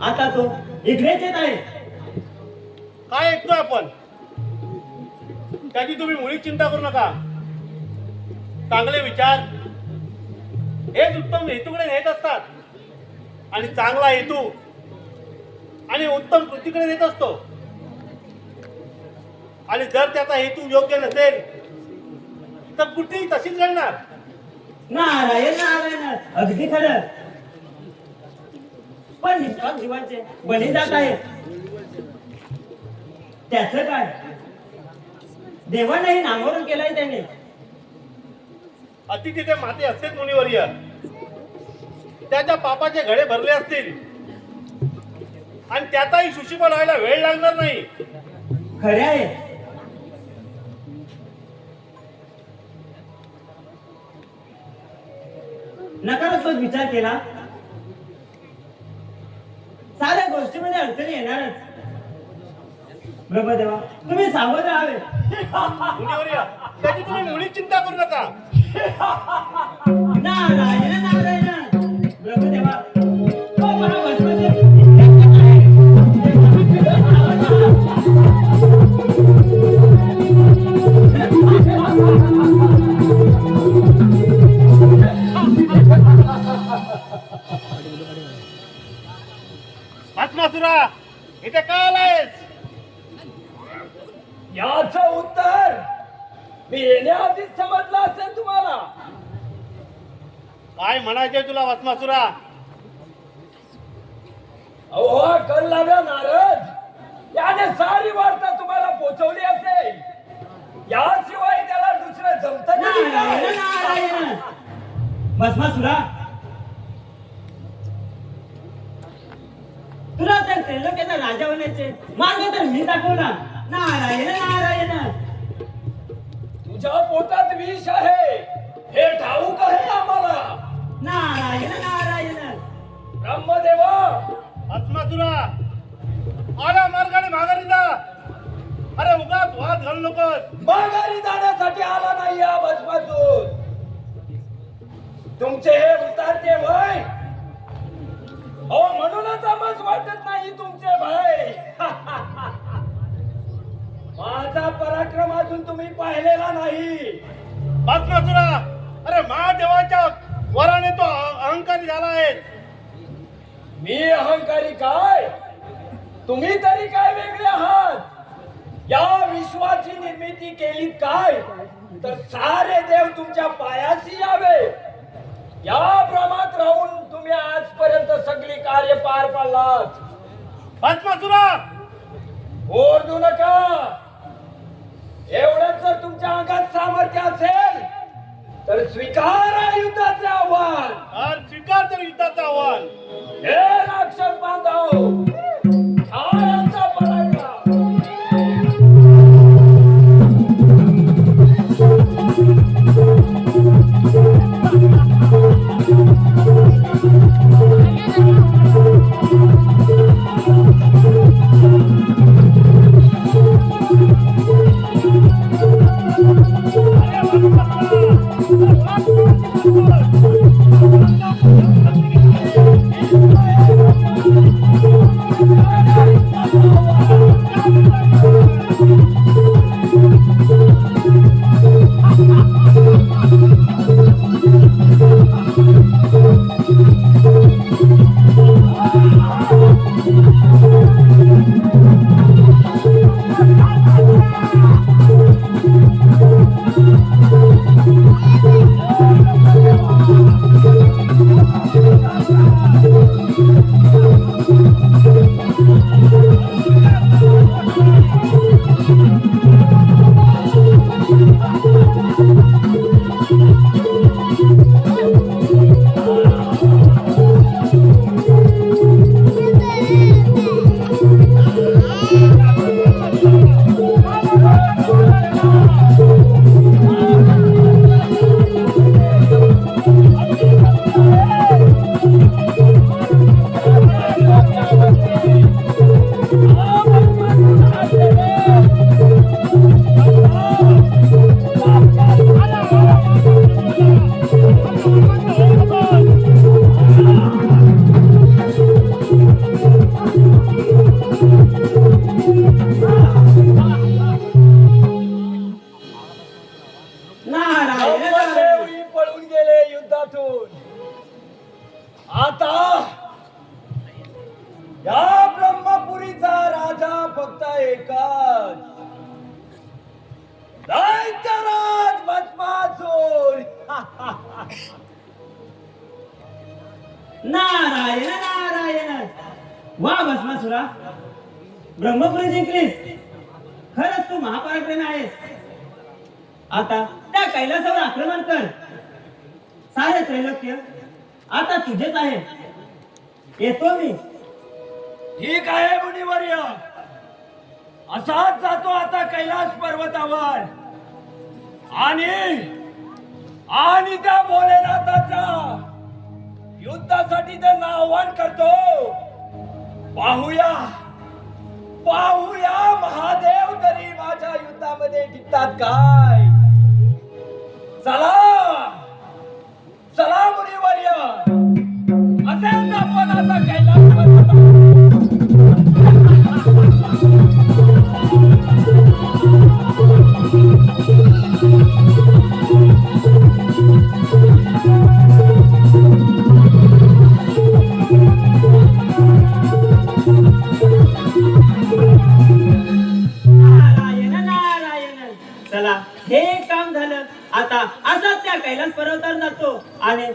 आता तो इकडेच येत आहे. काय ऐकतोय आपण? त्याची तुम्ही मुळीच चिंता करू नका. चांगले विचार हेच उत्तम हेतूकडे नेत असतात आणि चांगला हेतू आणि उत्तम कृतीकडे नेत असतो. आणि जर त्याचा हेतू योग्य नसेल तर कृती तशीच घडणार. नारायण नारायण अगदी खरं. पण निष्काम जीवाचे बळी जात आहे, त्याचं काय? देवानेही नांगरून केलंय त्याने. अति तिथे माते असतेच मुनिवर्य. त्याच्या पापाचे घडे भरले असतील आणि त्याचाही सुशिपण व्हायला वेळ लागणार नाही. खरे आहे. नकारात्मक विचार केला, साऱ्या गोष्टीमध्ये अडचणी येणारच. ब्रह्मदेवा, तुम्ही सावध राहावे. मुनिवर्य, त्याची तुम्ही मुळीच चिंता करू नका. नारायण नारायण. ब्रह्मदेवा, तो पहा भस्मासूर. भस्मासुरा, इथे का आलायस? याचं उत्तर मी येण्याआधीच समजलं असेल तुम्हाला. काय म्हणायचंय तुला भस्मासुरा? अहो कल लाव्या नारद याने सारी वार्ता तुम्हाला पोहोचवली असेल. याशिवाय त्याला दुसरं जमत नाही नारायण काय? नारायण. भस्मासुरा, तुला तर त्रिलोक्याचा राजा होण्याचे मार्ग तर मी दाखवला. नारायण नारायण. तुझ्या पोटात विष आहे हे ठाऊक आहे आम्हाला. नारायण नारायण. ब्रह्मदेवा, भस्मासुरा, आल्या मार्गाने माघारी जा. अरे उगाच वाद घालू नकोस. माघारी जाण्यासाठी आला नाही या भस्मासूर. तुमचे हे उतारते वय हो म्हणूनच आम्हाला वाटत नाही तुमचे भय. माझा पराक्रम अजून तुम्ही पाहिलेला नाही. भस्मासुरा, अरे महादेवाच्या वराने तो अहंकारी झाला आहे. मी अहंकारी काय? तुम्ही तरी काय वेगळे आहात? या विश्वाची निर्मिती केली काय तर सारे देव तुमच्या पायाशी यावे. या भ्रमात राहून तुम्ही आजपर्यंत सगळी कार्य पार पाडलात. भस्मासुरा, ओरडू नका. एवढंच जर तुमच्या अंगात सामर्थ्य असेल तर स्वीकारा युद्धाचे आव्हान. स्वीकार तर युद्धाचं आव्हान. हे राक्षस बांधव, हा यांचा पराक्रम. दैत्यराज भस्मासूर नारायण नारायण. वा भस्मासुरा, ब्रह्मपुरी जिंकलीस. खरंच तू महापराक्रमी आहेस. आता त्या कैलासावर आक्रमण कर. सारे त्रैलोक्य आता तुझेच आहे. येतो मी. ठीक आहे मुनिवर्य, असाच जातो आता कैलास पर्वतावर आणि त्या भोलेनाथाचा युद्धासाठी त्यांना आव्हान करतो. पाहूया महादेव तरी माझ्या युद्धामध्ये टिकतात काय. चला मुनिवर्य, असेच आपण आता कैलास पर्वतावर. नारायण नारायण. चला, हे काम झालं. आता असाच त्या कैलास पर्वतावर जातो आणि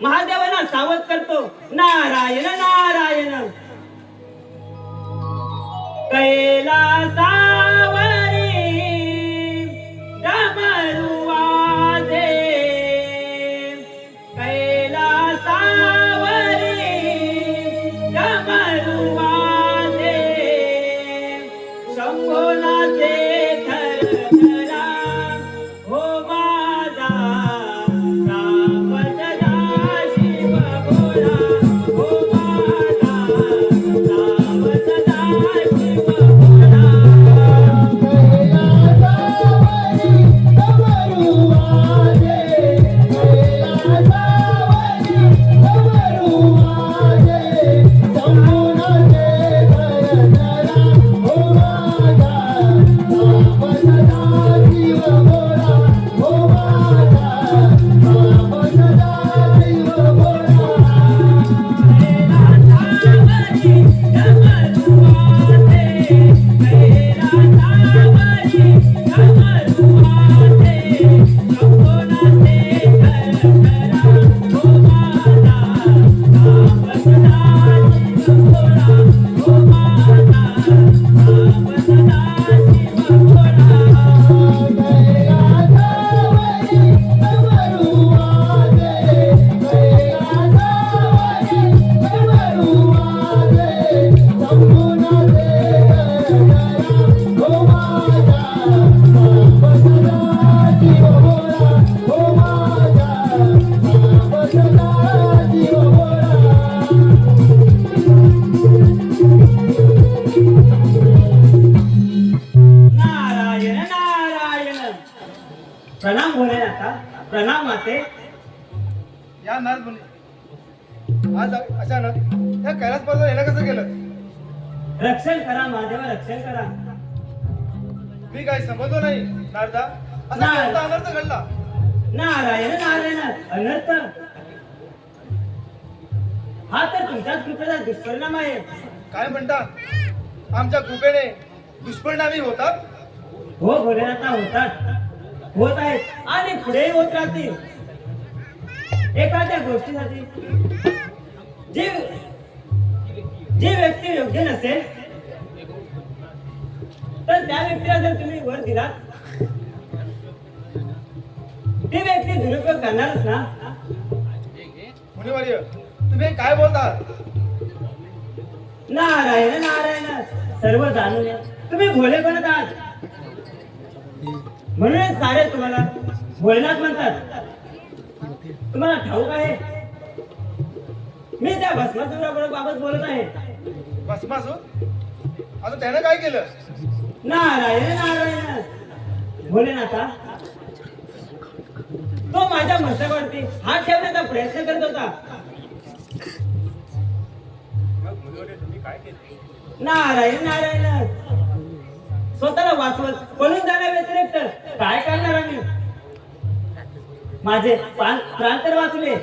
महादेवाला सावध करतो. नारायण नारायण. कैलासावरी डमरू वाजे, कैलासावरी डमरू वाजे, शंभोनाचे थरथरा हो माझा राम सदा शिव भोला, हो माझा राम सदा शिव भोला. नारायण नारायण. प्रणाम भोलेनाथा, प्रणाम माते. या नाथ मुनी, आज अचानक त्या कैलास पर्वतावर येणं कसं केलं? रक्षण करा महादेवा, रक्षण करा. मी काही समजलो नाही नारदा. असा नाही. कोणता अनर्थ घडला? नारायण नारायण. अनर्थ हा तर तुमच्याच कृपेचा दुष्परिणाम आहे. काय म्हणता? आमच्या कृपेने दुष्परिणामी होतात? हो भोलेनाथा, होतात, होत आहेत आणि पुढेही होत राहतील. एखाद्या गोष्टीसाठी जी व्यक्ती योग्य नसेल तर त्या व्यक्तीला जर तुम्ही वर दिलात, ती व्यक्ती दुरुपयोग करणारच ना. मुनिवर्य, तुम्ही काय बोलता? नारायण नारायण. सर्व जाणून या, तुम्ही भोले बनत आहात म्हणून सारे तुम्हाला भोलेनाथ म्हणतात. तुम्हाला ठाऊक आहे, मी त्या भस्मासुराबाबत बोलत आहे. भस्मासूर? आता त्यानं काय केलं? नारायण नारायण. भोलेनाथा, तो माझ्या मस्तकावरती हात ठेवण्याचा प्रयत्न करत होता. मग मुनिवर्य तुम्ही काय केले? नारायण नारायण. स्वतःला वाचवत पळून जाण्या व्यतिरिक्त काय करणार आम्ही? माझे प्राण तर वाचले,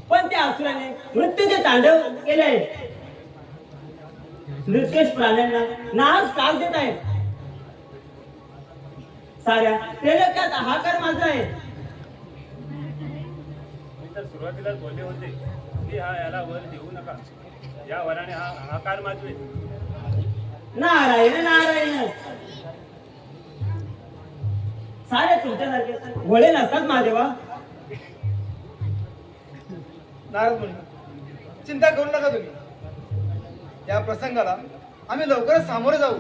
पण त्या असुराने मृत्यूचे तांडव केले. मृत्यूच प्राण्यांना नाश त्रास देत आहे. साऱ्या त्रैलोक्यात हाहाकार माझा आहे. तर सुरुवातीलाच बोलले होते की याला वर देऊ नका. या वराने हा हाकार माजवे. नारायण नारायण. सारे तुमच्यासारखे वडे नसतात महादेवा. नारद मुनी, चिंता करू नका तुम्ही. या प्रसंगाला आम्ही लवकरच सामोरे जाऊ.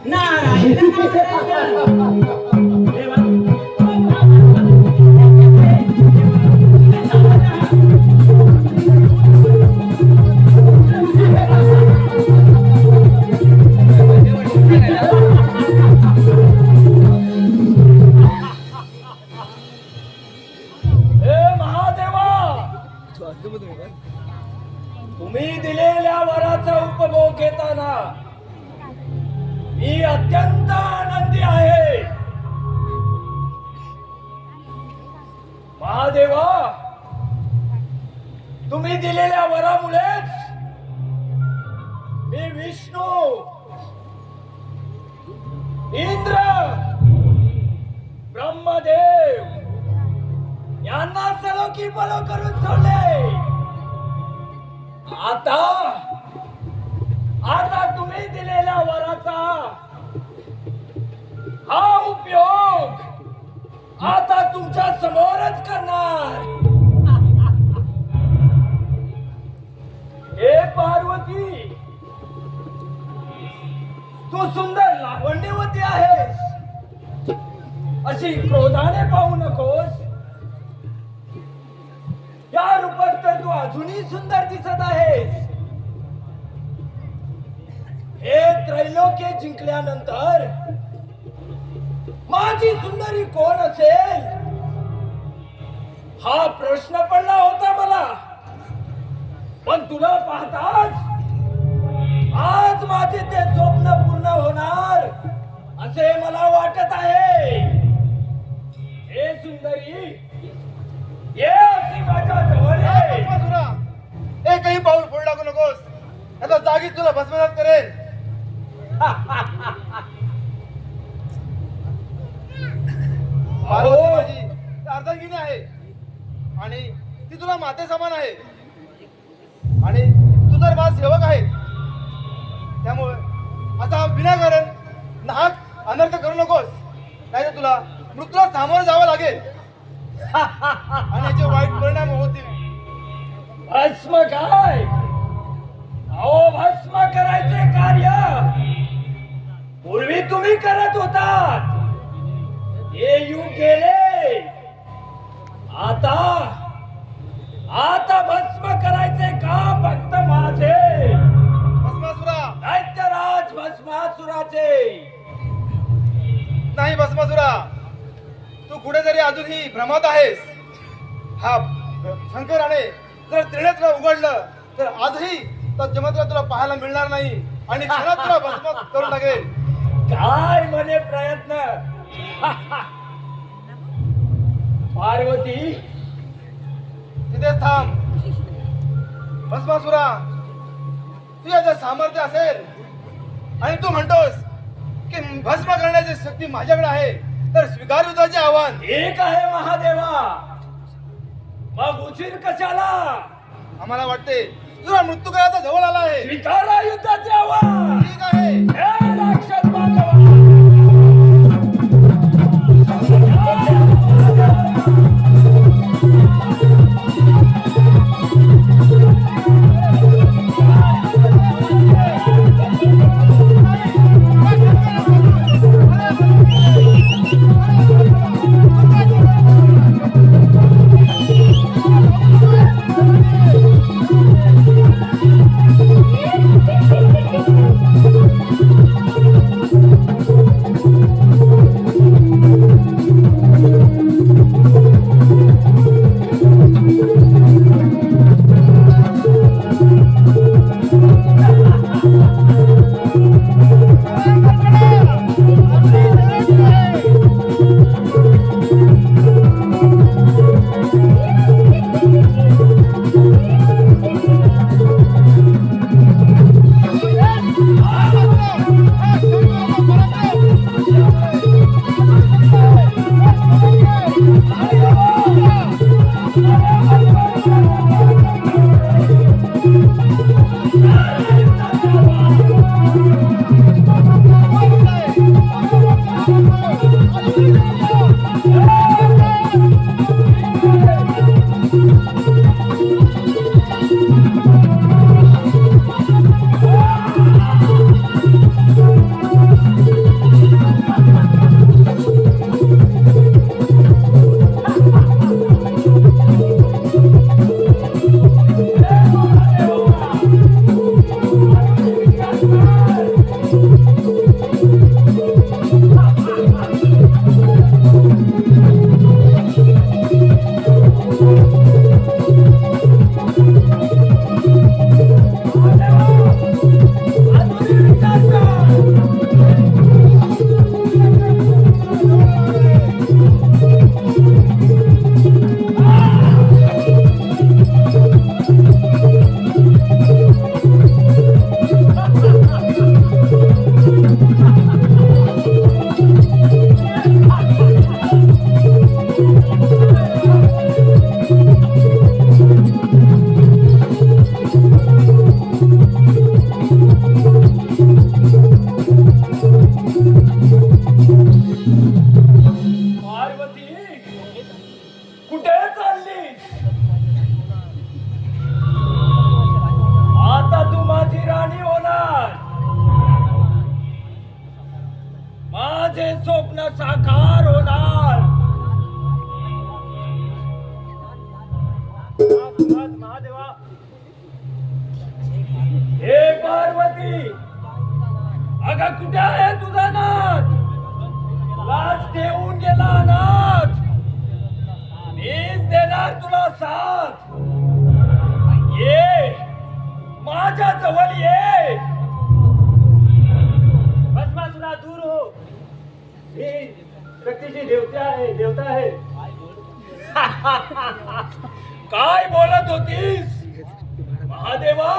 नारायण नारायण. देवा. हे महादेवा, तुम्ही दिलेल्या वराचा उपभोग घेताना मी अत्यंत आनंदी आहे. महादेवा, तुम्ही दिलेल्या वरामुळेच मी विष्णू, इंद्र, ब्रह्मदेव यांना सलोकी बलो करून सोडले. आता तुम्ही दिलेल्या वराचा हा उपयोग आता तुमच्या समोरच करणार. हे पार्वती, तू सुंदर लावण्यवती आहेस. अशी क्रोधाने पाहू नकोस. या रूपात तर तू अजूनही सुंदर दिसत आहेस. हे त्रैलोक्य जिंकल्यानंतर माझी सुंदरी कोण असेल हा प्रश्न पडला होता मला. पण तुला पाहताच आज माझे ते स्वप्न पूर्ण होणार असे मला वाटत आहे. हे सुंदरी, ये अशी माझ्या जवळ ये. भस्मासुरा, एकही पाऊल पुढे टाकू नकोस. आता जागीच तुला भस्मसात करेन. पार्वती माझी अर्धांगिनी आहे आणि ती तुला माते समान आहे आणि तू तर माझा सेवक आहे. त्यामुळे आता विनाकारण नाहक अनर्थ करू नकोस, नाही तर तुला मृत्यूला सामोरं जावं लागेल आणि याचे वाईट परिणाम होतील. भस्म काय? अहो, भस्म करायचे कार्य पूर्वी तुम्ही करत होतात. हे युग गेले. आता भस्म करायचे काम फक्त माझे. भस्मासुरा, दैत्यराज भस्मासुराचे. नाही भस्मासुरा, तू कुठेतरी अजूनही भ्रमात आहेस. हा शंकराने जर त्रिनेत्र उघडलं तर आजही तर चमत्कार तुला पाहायला मिळणार नाही आणि क्षणात तुला भस्म करून टाकेल. काय म्हणे प्रयत्न? पार्वती, तिथेच थांब. भस्मासुरा, तुझ्या जर सामर्थ्य असेल आणि तू म्हणतोस की भस्म करण्याची शक्ती माझ्याकडे आहे तर स्वीकार युद्धाचे आव्हान. ठीक आहे महादेवा, मग उशीर कशाला? आम्हाला वाटते तुला मृत्यू काळाचा जवळ आला आहे. स्वीकारा युद्धाचे आव्हान. ठीक आहे. हे राक्षस बांधवा. कुठे चाललीस? आता तू माझी राणी होणार. माझे स्वप्न साकार होणार. महादेवा, हे पार्वती, अगं कुठे आहे तुझा नाथ? लाज देऊन गेला नाथ. मीच देणार तुला साथ. ये माझ्या जवळ ये. भस्मासुरा दूर हो. ही शक्तीची देवता आहे. काय बोलत होतीस महादेवा?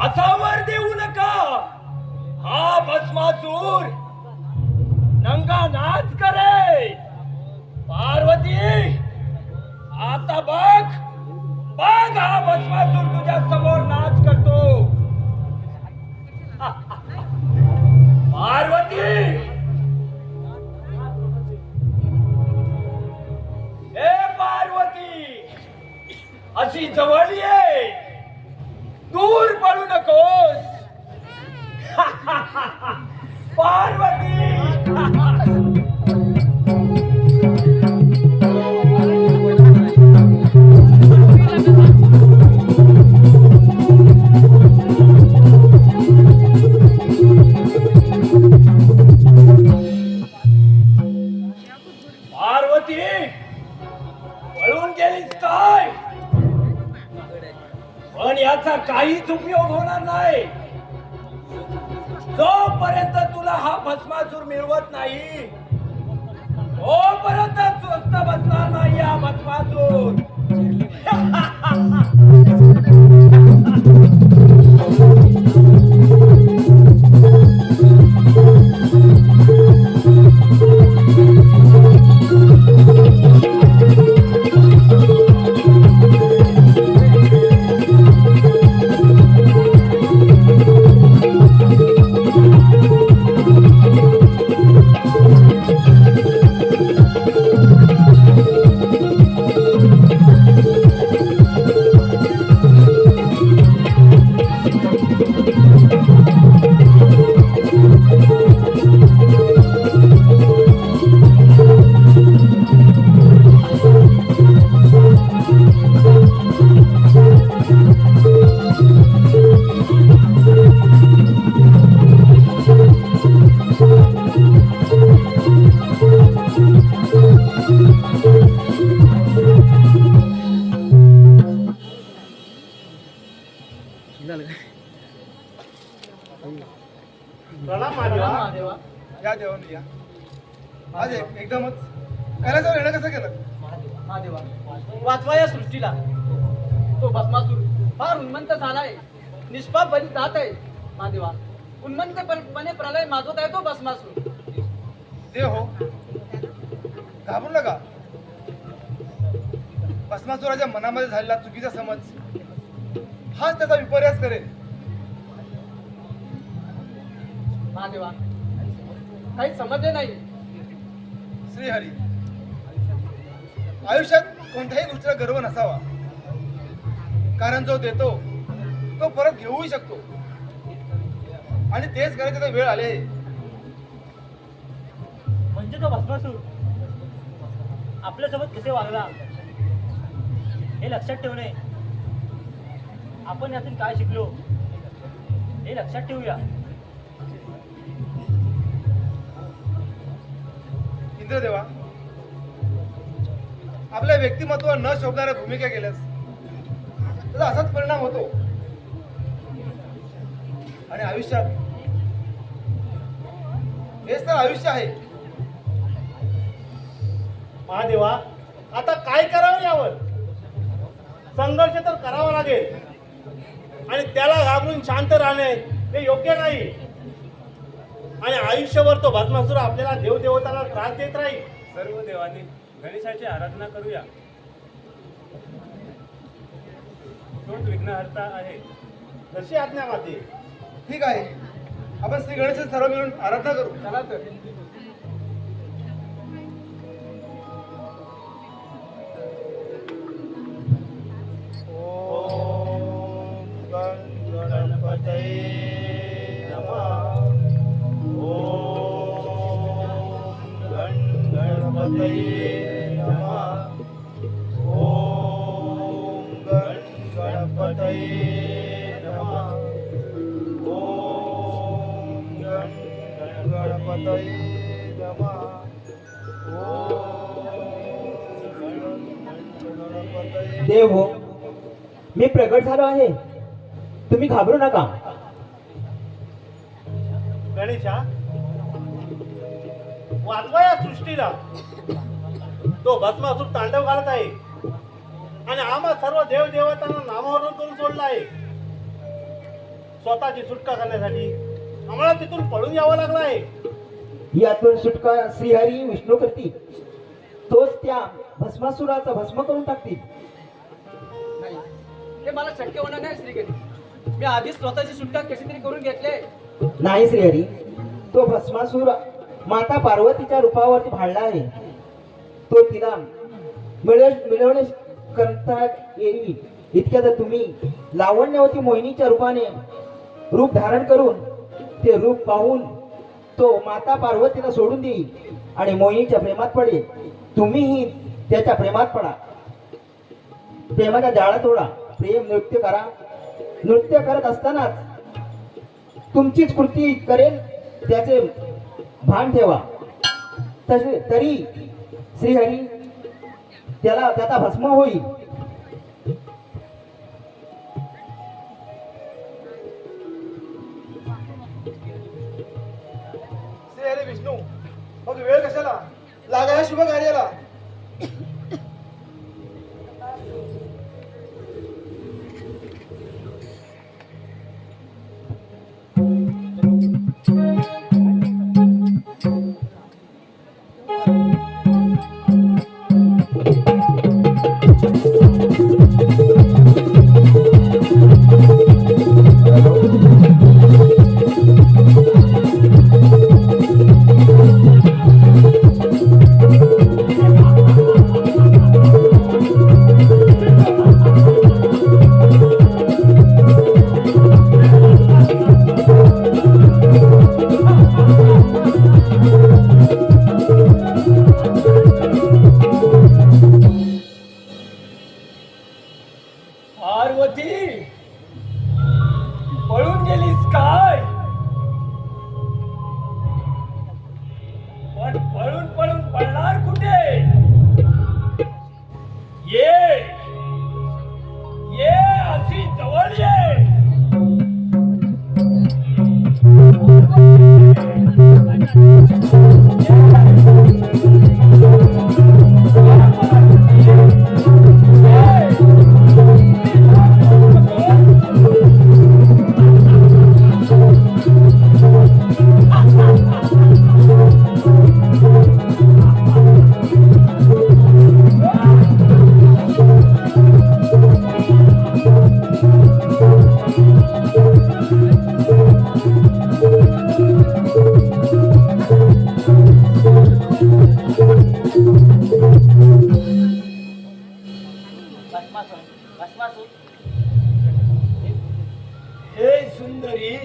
असा वर देऊ नका. हा भस्मासूर नंगा नाच करे. पार्वती, आता बघ बघ, हा भस्मासूर तुझ्या समोर नाच करतो. पार्वती, ए पार्वती, अशी जवळ ये. दूर पळू नकोस. पार्वती. पार्वती, पळून गेलीस काय? पण याचा काहीच उपयोग होणार नाही. जोपर्यंत तुला हा भस्मासूर मिळवत नाही, तोपर्यंत स्वस्त बसणार नाही हा भस्मासूर. प्रणाम महादेवा. या देवाने या. आज एकदमच कैलासावर येणं कसं केलं? महादेवा, वाचवा या सृष्टीला. तो भस्मासूर फार उन्मंत झालाय. निष्पाप बळी जात आहे. महादेवा, उन्मंतपणे प्रलय माजवत आहे तो भस्मासूर. देव हो, घाबरू नका. भस्मासुराच्या मनामध्ये झालेला चुकीचा समज हाच त्याचा विपर्यास करेल. महादेवा, काही समजले नाही. श्रीहरी, आयुष्यात कोणत्याही गोष्टीला गर्व नसावा. कारण जो देतो तो परत घेऊही शकतो. आणि तेच करायचे तर वेळ आले. म्हणजे तो भस्मासूर आपल्यासोबत कसे वागला हे लक्षात ठेवणे. आपण यातून काय शिकलो हे लक्षात ठेवूया. इंद्रदेवा, आपल्या व्यक्तिमत्वावर न शोभणाऱ्या भूमिका केल्यास त्याचा असाच परिणाम होतो. आणि आयुष्यात हेच तर आयुष्य आहे. महादेवा, आता काय करावं यावर? संघर्ष तर करावा लागेल. आणि त्याला घाबरून शांत राहणे हे योग्य नाही. आणि आयुष्यभर तो भस्मासूर आपल्याला देवदेवताला त्रास देत राहील. सर्व देवांनी गणेशाची आराधना करूया. तोच विघ्नहर्ता आहे. जशी आज्ञा माते. ठीक आहे, आपण श्री गणेश सर्व मिळून आराधना करू. चला तर. गणपतये नमः. ओम गणपतये नमः. देव हो, मी प्रगट झालो आहे, तुम्ही घाबरू नका. गणेशा, वाचवा या सृष्टीला. तो भस्मासूर तांडव घालत आहे आणि आम्हा सर्व देव देवतांना नामोहरण करून सोडला आहे. स्वतःची सुटका करण्यासाठी आम्हाला तिथून पळून यावं लागलं आहे. यातून सुटका श्रीहरी विष्णू करतील, तोच त्या भस्मासुराचा भस्म करून टाकतील. नाही, हे मला शक्य होणार नाही श्रीगती. मी आधीच स्वतःची सुटका कशी तरी करून घेतले. नाही श्रीहरी, तो भस्मासूर माता पार्वतीच्या रूपावरती भाळला आहे. तो तिला मिळवणे करता येईल इतक्यात तुम्ही लावण्यवती मोहिनीच्या रूपाने रूप धारण करून ते रूप पाहून तो माता पार्वतीला सोडून देईल आणि मोहिनीच्या प्रेमात पडेल. तुम्हीही त्याच्या प्रेमात पडा. प्रेमाच्या जाळात ओढा. प्रेम नृत्य करा. नृत्य करत असतानाच तुमचीच कृती करेल त्याचे भान ठेवा. तरी श्रीहरी त्याचा भस्म होईल. श्री हरी विष्णू, मग वेळ कशाला लागा या शुभ कार्याला. पार्वती, पळून गेलीस काय? पण पळून पळून पळणार कुठे? ये ये, अशी जवळ ये. हे सुंदरी,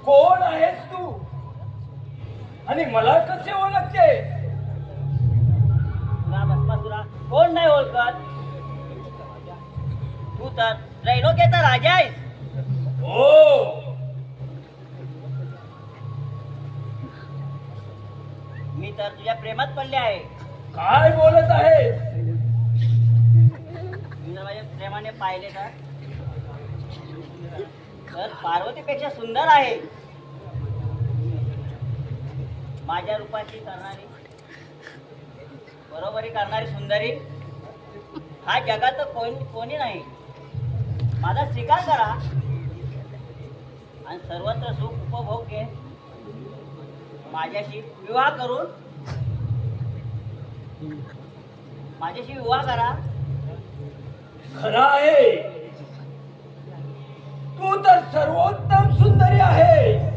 कोण आहेस तू आणि मला कसे ओळखते? कोण नाही ओळखत? तू तर त्रैलोक्याचा राजा आहेस. हो, मी तर तुझ्या प्रेमात पडले आहे. काय बोलत आहेस? मी जर माझ्या प्रेमाने पाहिले तर पार्वतीपेक्षा सुंदर आहे. माझ्या रूपाची करणारी, बरोबरी करणारी सुंदरी हा जगात कोणी नाही. माझा स्वीकार करा आणि सर्वत्र सुख उपभोग घे. माझ्याशी विवाह करा. खरं आहे, तू तर सर्वोत्तम सुंदरी आहे.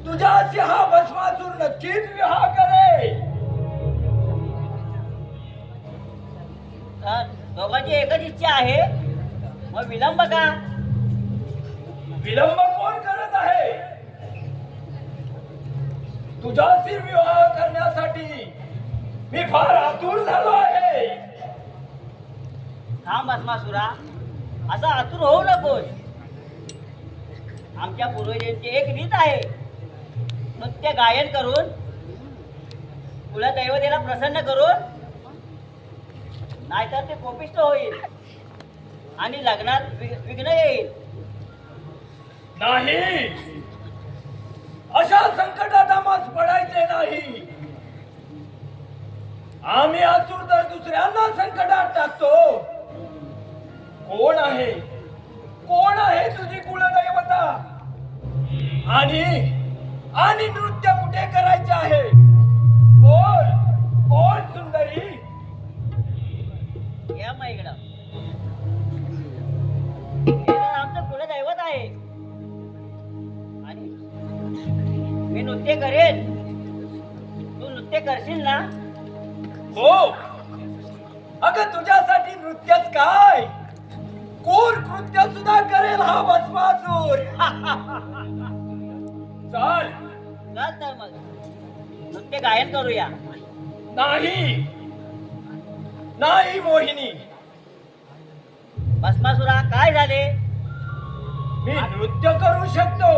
तुझ्याशी हा भस्मासूर नक्कीच विवाह करेल. तर दोघांची एकच इच्छा आहे, मग विलंब का? विलंब कोण करत आहे? तुझ्याशी विवाह करण्यासाठी मी फार आतुर झालो आहे. थांब भस्मासुरा, असा आतुर होऊ नकोस. आमच्या पूर्वजांची एक रीत आहे, नृत्य गायन करून कुलदैवतेला प्रसन्न करून, नाहीतर ते कोपिष्ट होईल आणि लग्नात विघ्न येईल. नाही, अशा संकटात आम्हास पडायचे नाही. आम्ही असुर तर दुसऱ्यांना संकटात टाकतो. कोण आहे, कोण आहे तुझी कुलदैवता? आणि आणि नृत्य कुठे करायचे आहे? बोल बोल सुंदरी. या मग इकडं. हे तर आमचं कुलदैवत आहे आणि मी नृत्य करेन. तू नृत्य करशील ना? हो, अगं तुझ्यासाठी नृत्यच काय, क्रूर कृत्य सुद्धा करेल हा भस्मासूर. चल. चल तर मग नृत्य गायन करूया. नाही नाही मोहिनी, भस्मासुरा, काय झाले? मी नृत्य करू शकतो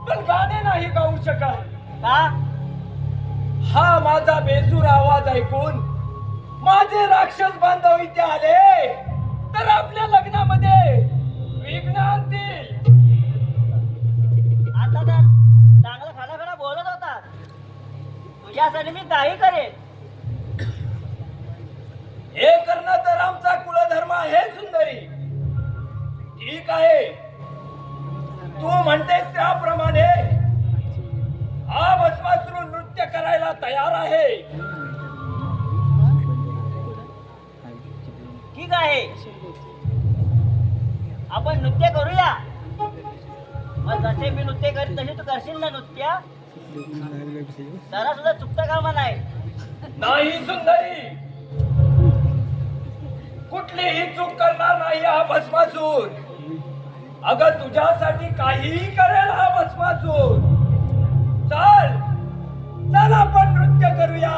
पण गाणे नाही गाऊ शकत. का? हा माझा बेसूर आवाज ऐकून माझे राक्षस बांधव इथे आले तर आपल्या लग्नामध्ये विघ्न आणतील. आता तर चांगला खाना बोलत होता. तुझ्यासाठी मी काही करेन. हे करणं तर आमचा कुलधर्म आहे सुंदरी. ठीक आहे, तू म्हणतेस त्याप्रमाणे हा भस्मासुर नृत्य करायला तयार आहे. ठीक आहे, आपण नृत्य करूया. मग जसे मी नृत्य करीन तसे तू करशील ना नृत्य? जरा सुद्धा चुकता कामा नाही. नाही सुंदरी, कुठलीही चूक करणार नाही हा भस्मासूर. अगं तुझ्यासाठी काहीही करेल हा भस्मासूर. चल चल आपण नृत्य करूया.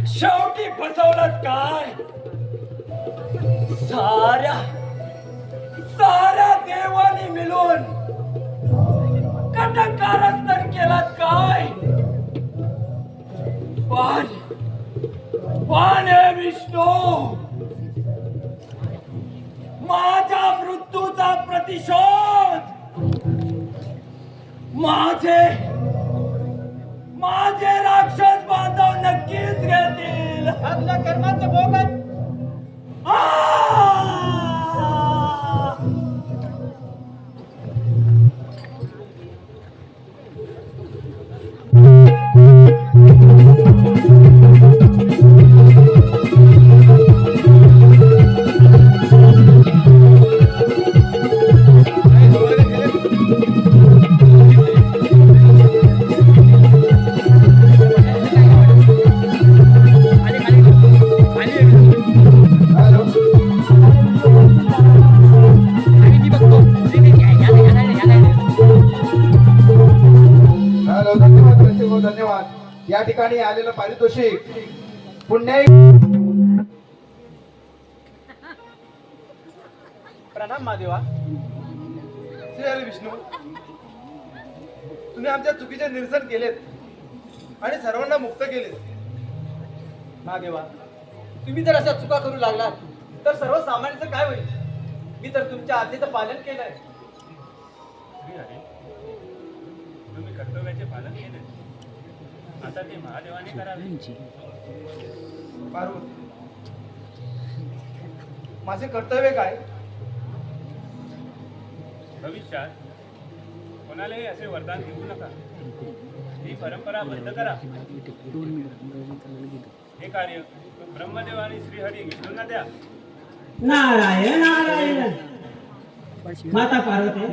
शेवटी फसवलं काय? साऱ्या देवानी मिळून कटकारस्थान केलात काय? पण हे विष्णू, माझ्या मृत्यूचा प्रतिशोध माझे राक्षस बांधव नक्कीच घेतील. आपल्या कर्माचं भोगत हॅलो हॅलो धन्यवाद रसिक हो, धन्यवाद. या ठिकाणी आलेलं पारितोषिक पुण्य प्रणाम महादेवा. श्री हरी विष्णू, तुम्ही आमच्या चुकीचे निरसन केलेत आणि सर्वांना मुक्त केलेत. महादेवा, तुम्ही जर अशा चुका करू लागलात तर सर्वसामान्यांचं काय होईल? मी तर तुमच्या आज्ञेचं पालन केलंय. श्रीहरी, तुम्ही कर्तव्याचे पालन केले, आता ते महादेवाने करावे. पार्वती, माझे कर्तव्य काय? भविष्यात कोणालाही असे वरदान देऊ नका. ही परंपरा बंद करा. हे कार्य ब्रह्मदेव आणि श्रीहरी विष्णूंना द्या. नारायण नारायण. माता पार्वती,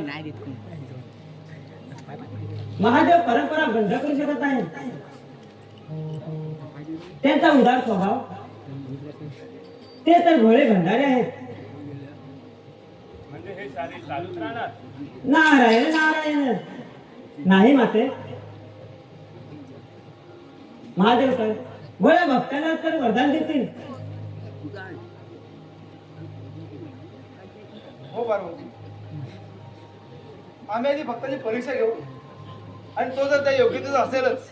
महादेव परंपरा बंद करू शकत नाही. त्यांचा उदार स्वभाव, ते तर भोळे भंडारे आहेत. म्हणजे हे सारे चालूच राहणार. नारायण नारायण. नाही माते, महादेव तर भोळ्या भक्तांना तर वरदान देतील. हो पार्वती, आम्ही आधी भक्ताची परीक्षा घेऊ आणि तो जर त्या योग्यतेचा असेलच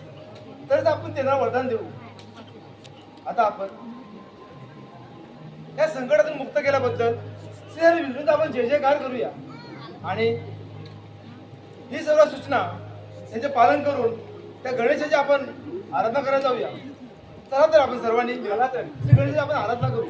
तरच आपण त्यांना वरदान देऊ. आता आपण या संकटातून मुक्त केल्याबद्दल श्री हरी विष्णूचा आपण जय जयकार करूया आणि ही सर्व सूचना यांचे पालन करून त्या गणेशाची आपण आराधना करायला जाऊया. चला तर आपण सर्वांनी मला तर श्री गणेशाची आपण आराधना करू.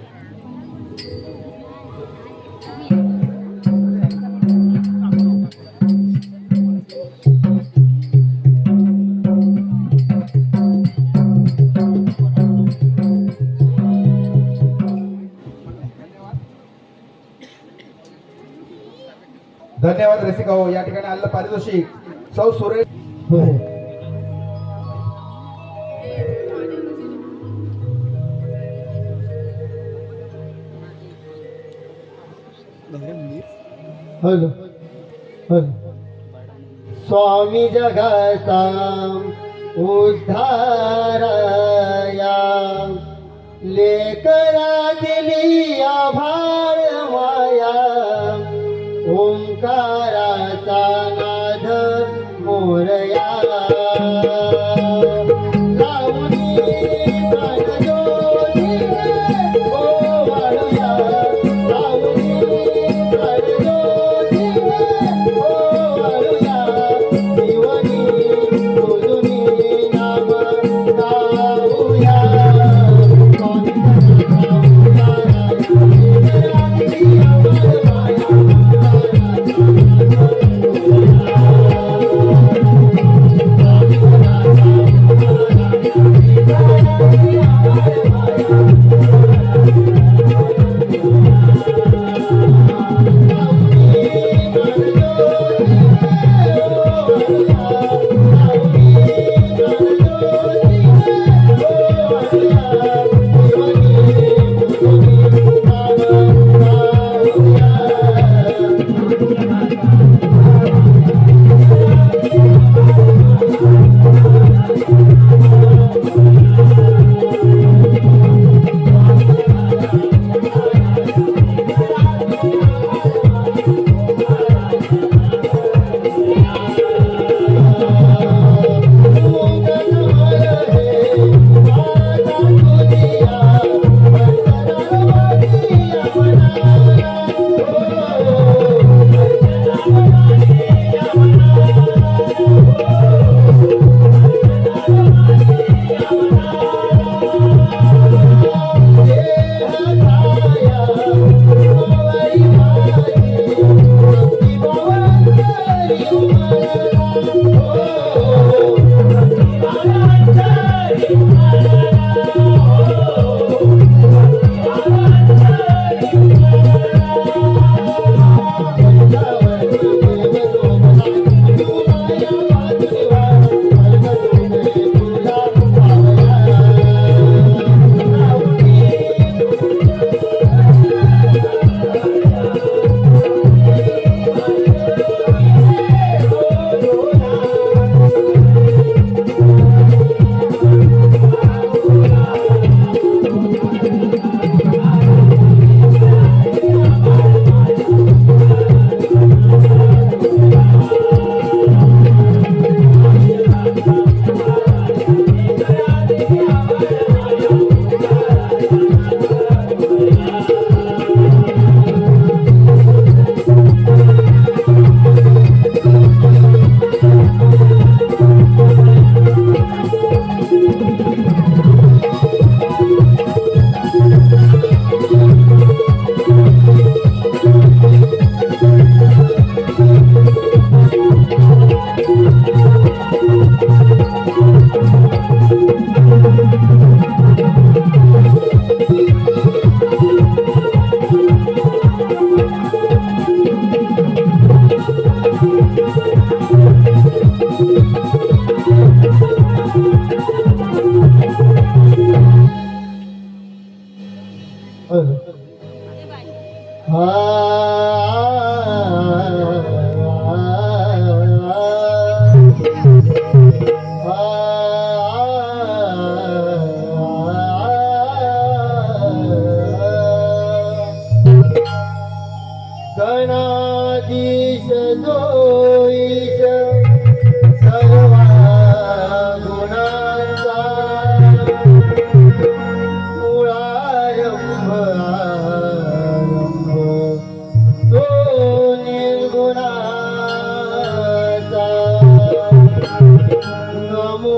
धन्यवाद रसिका हो. या ठिकाणी आलेलं पारितोषिक सौ सुरेश हॅलो हॅलो. स्वामी जगाचा उद्धारया, लेकरा दिली आभार माया. ओंकाराचा नाद मोरया, लावणी प्राणज्योती ओवाळूया. लावणी प्राणज्योती ओवाळूया. जीवनी बोलूनी नाम गाऊया. स्वामी जगाचा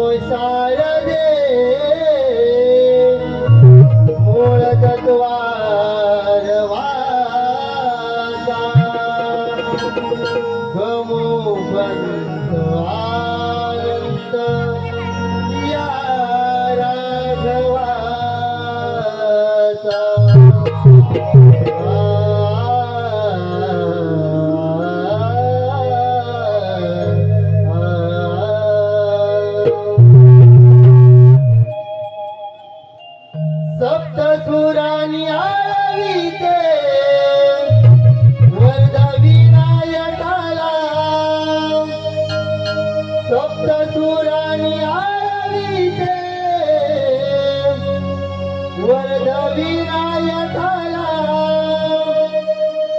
शारदे मूळ तत्वार वाचा गमो बंत आनंद या राघवाचा सप्तसुरानी आळविते वरद विनायकाला सप्तसुरानी आळविते वरद विनायकाला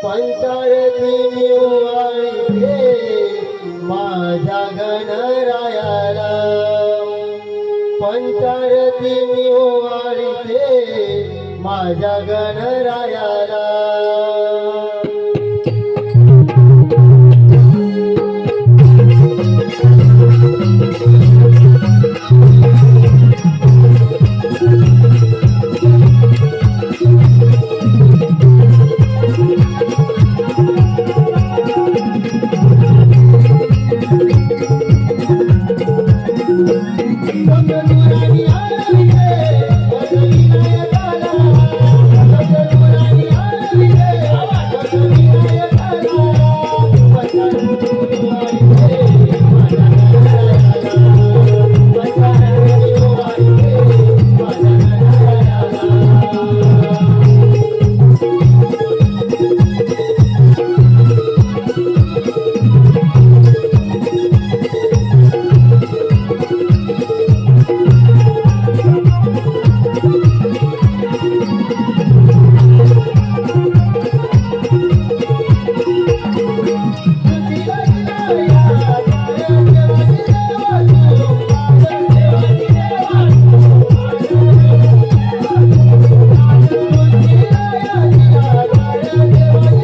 पंचारती निवाळीते माझ्या गणरायाला पंचारती निवाळीते माझ्या गणरायाला सप्तसुरानी आळविते वरद विनायकाला सप्तसुरानी आळविते वरद विनायकाला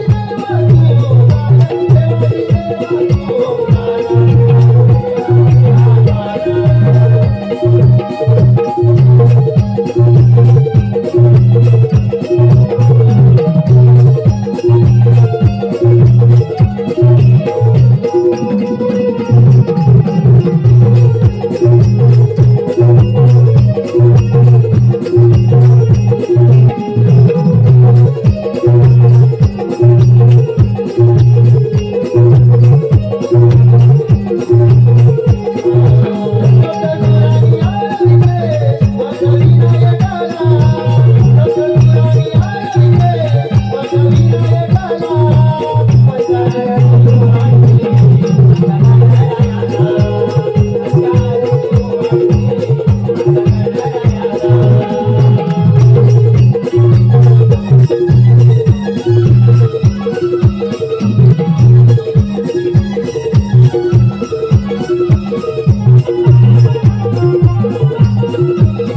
पंचारती निवाळीते माझ्या गणरायाला पंचारती निवाळीते माझ्या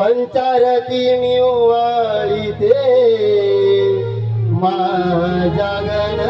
पंचारती मिवाळी ते माझ्या गण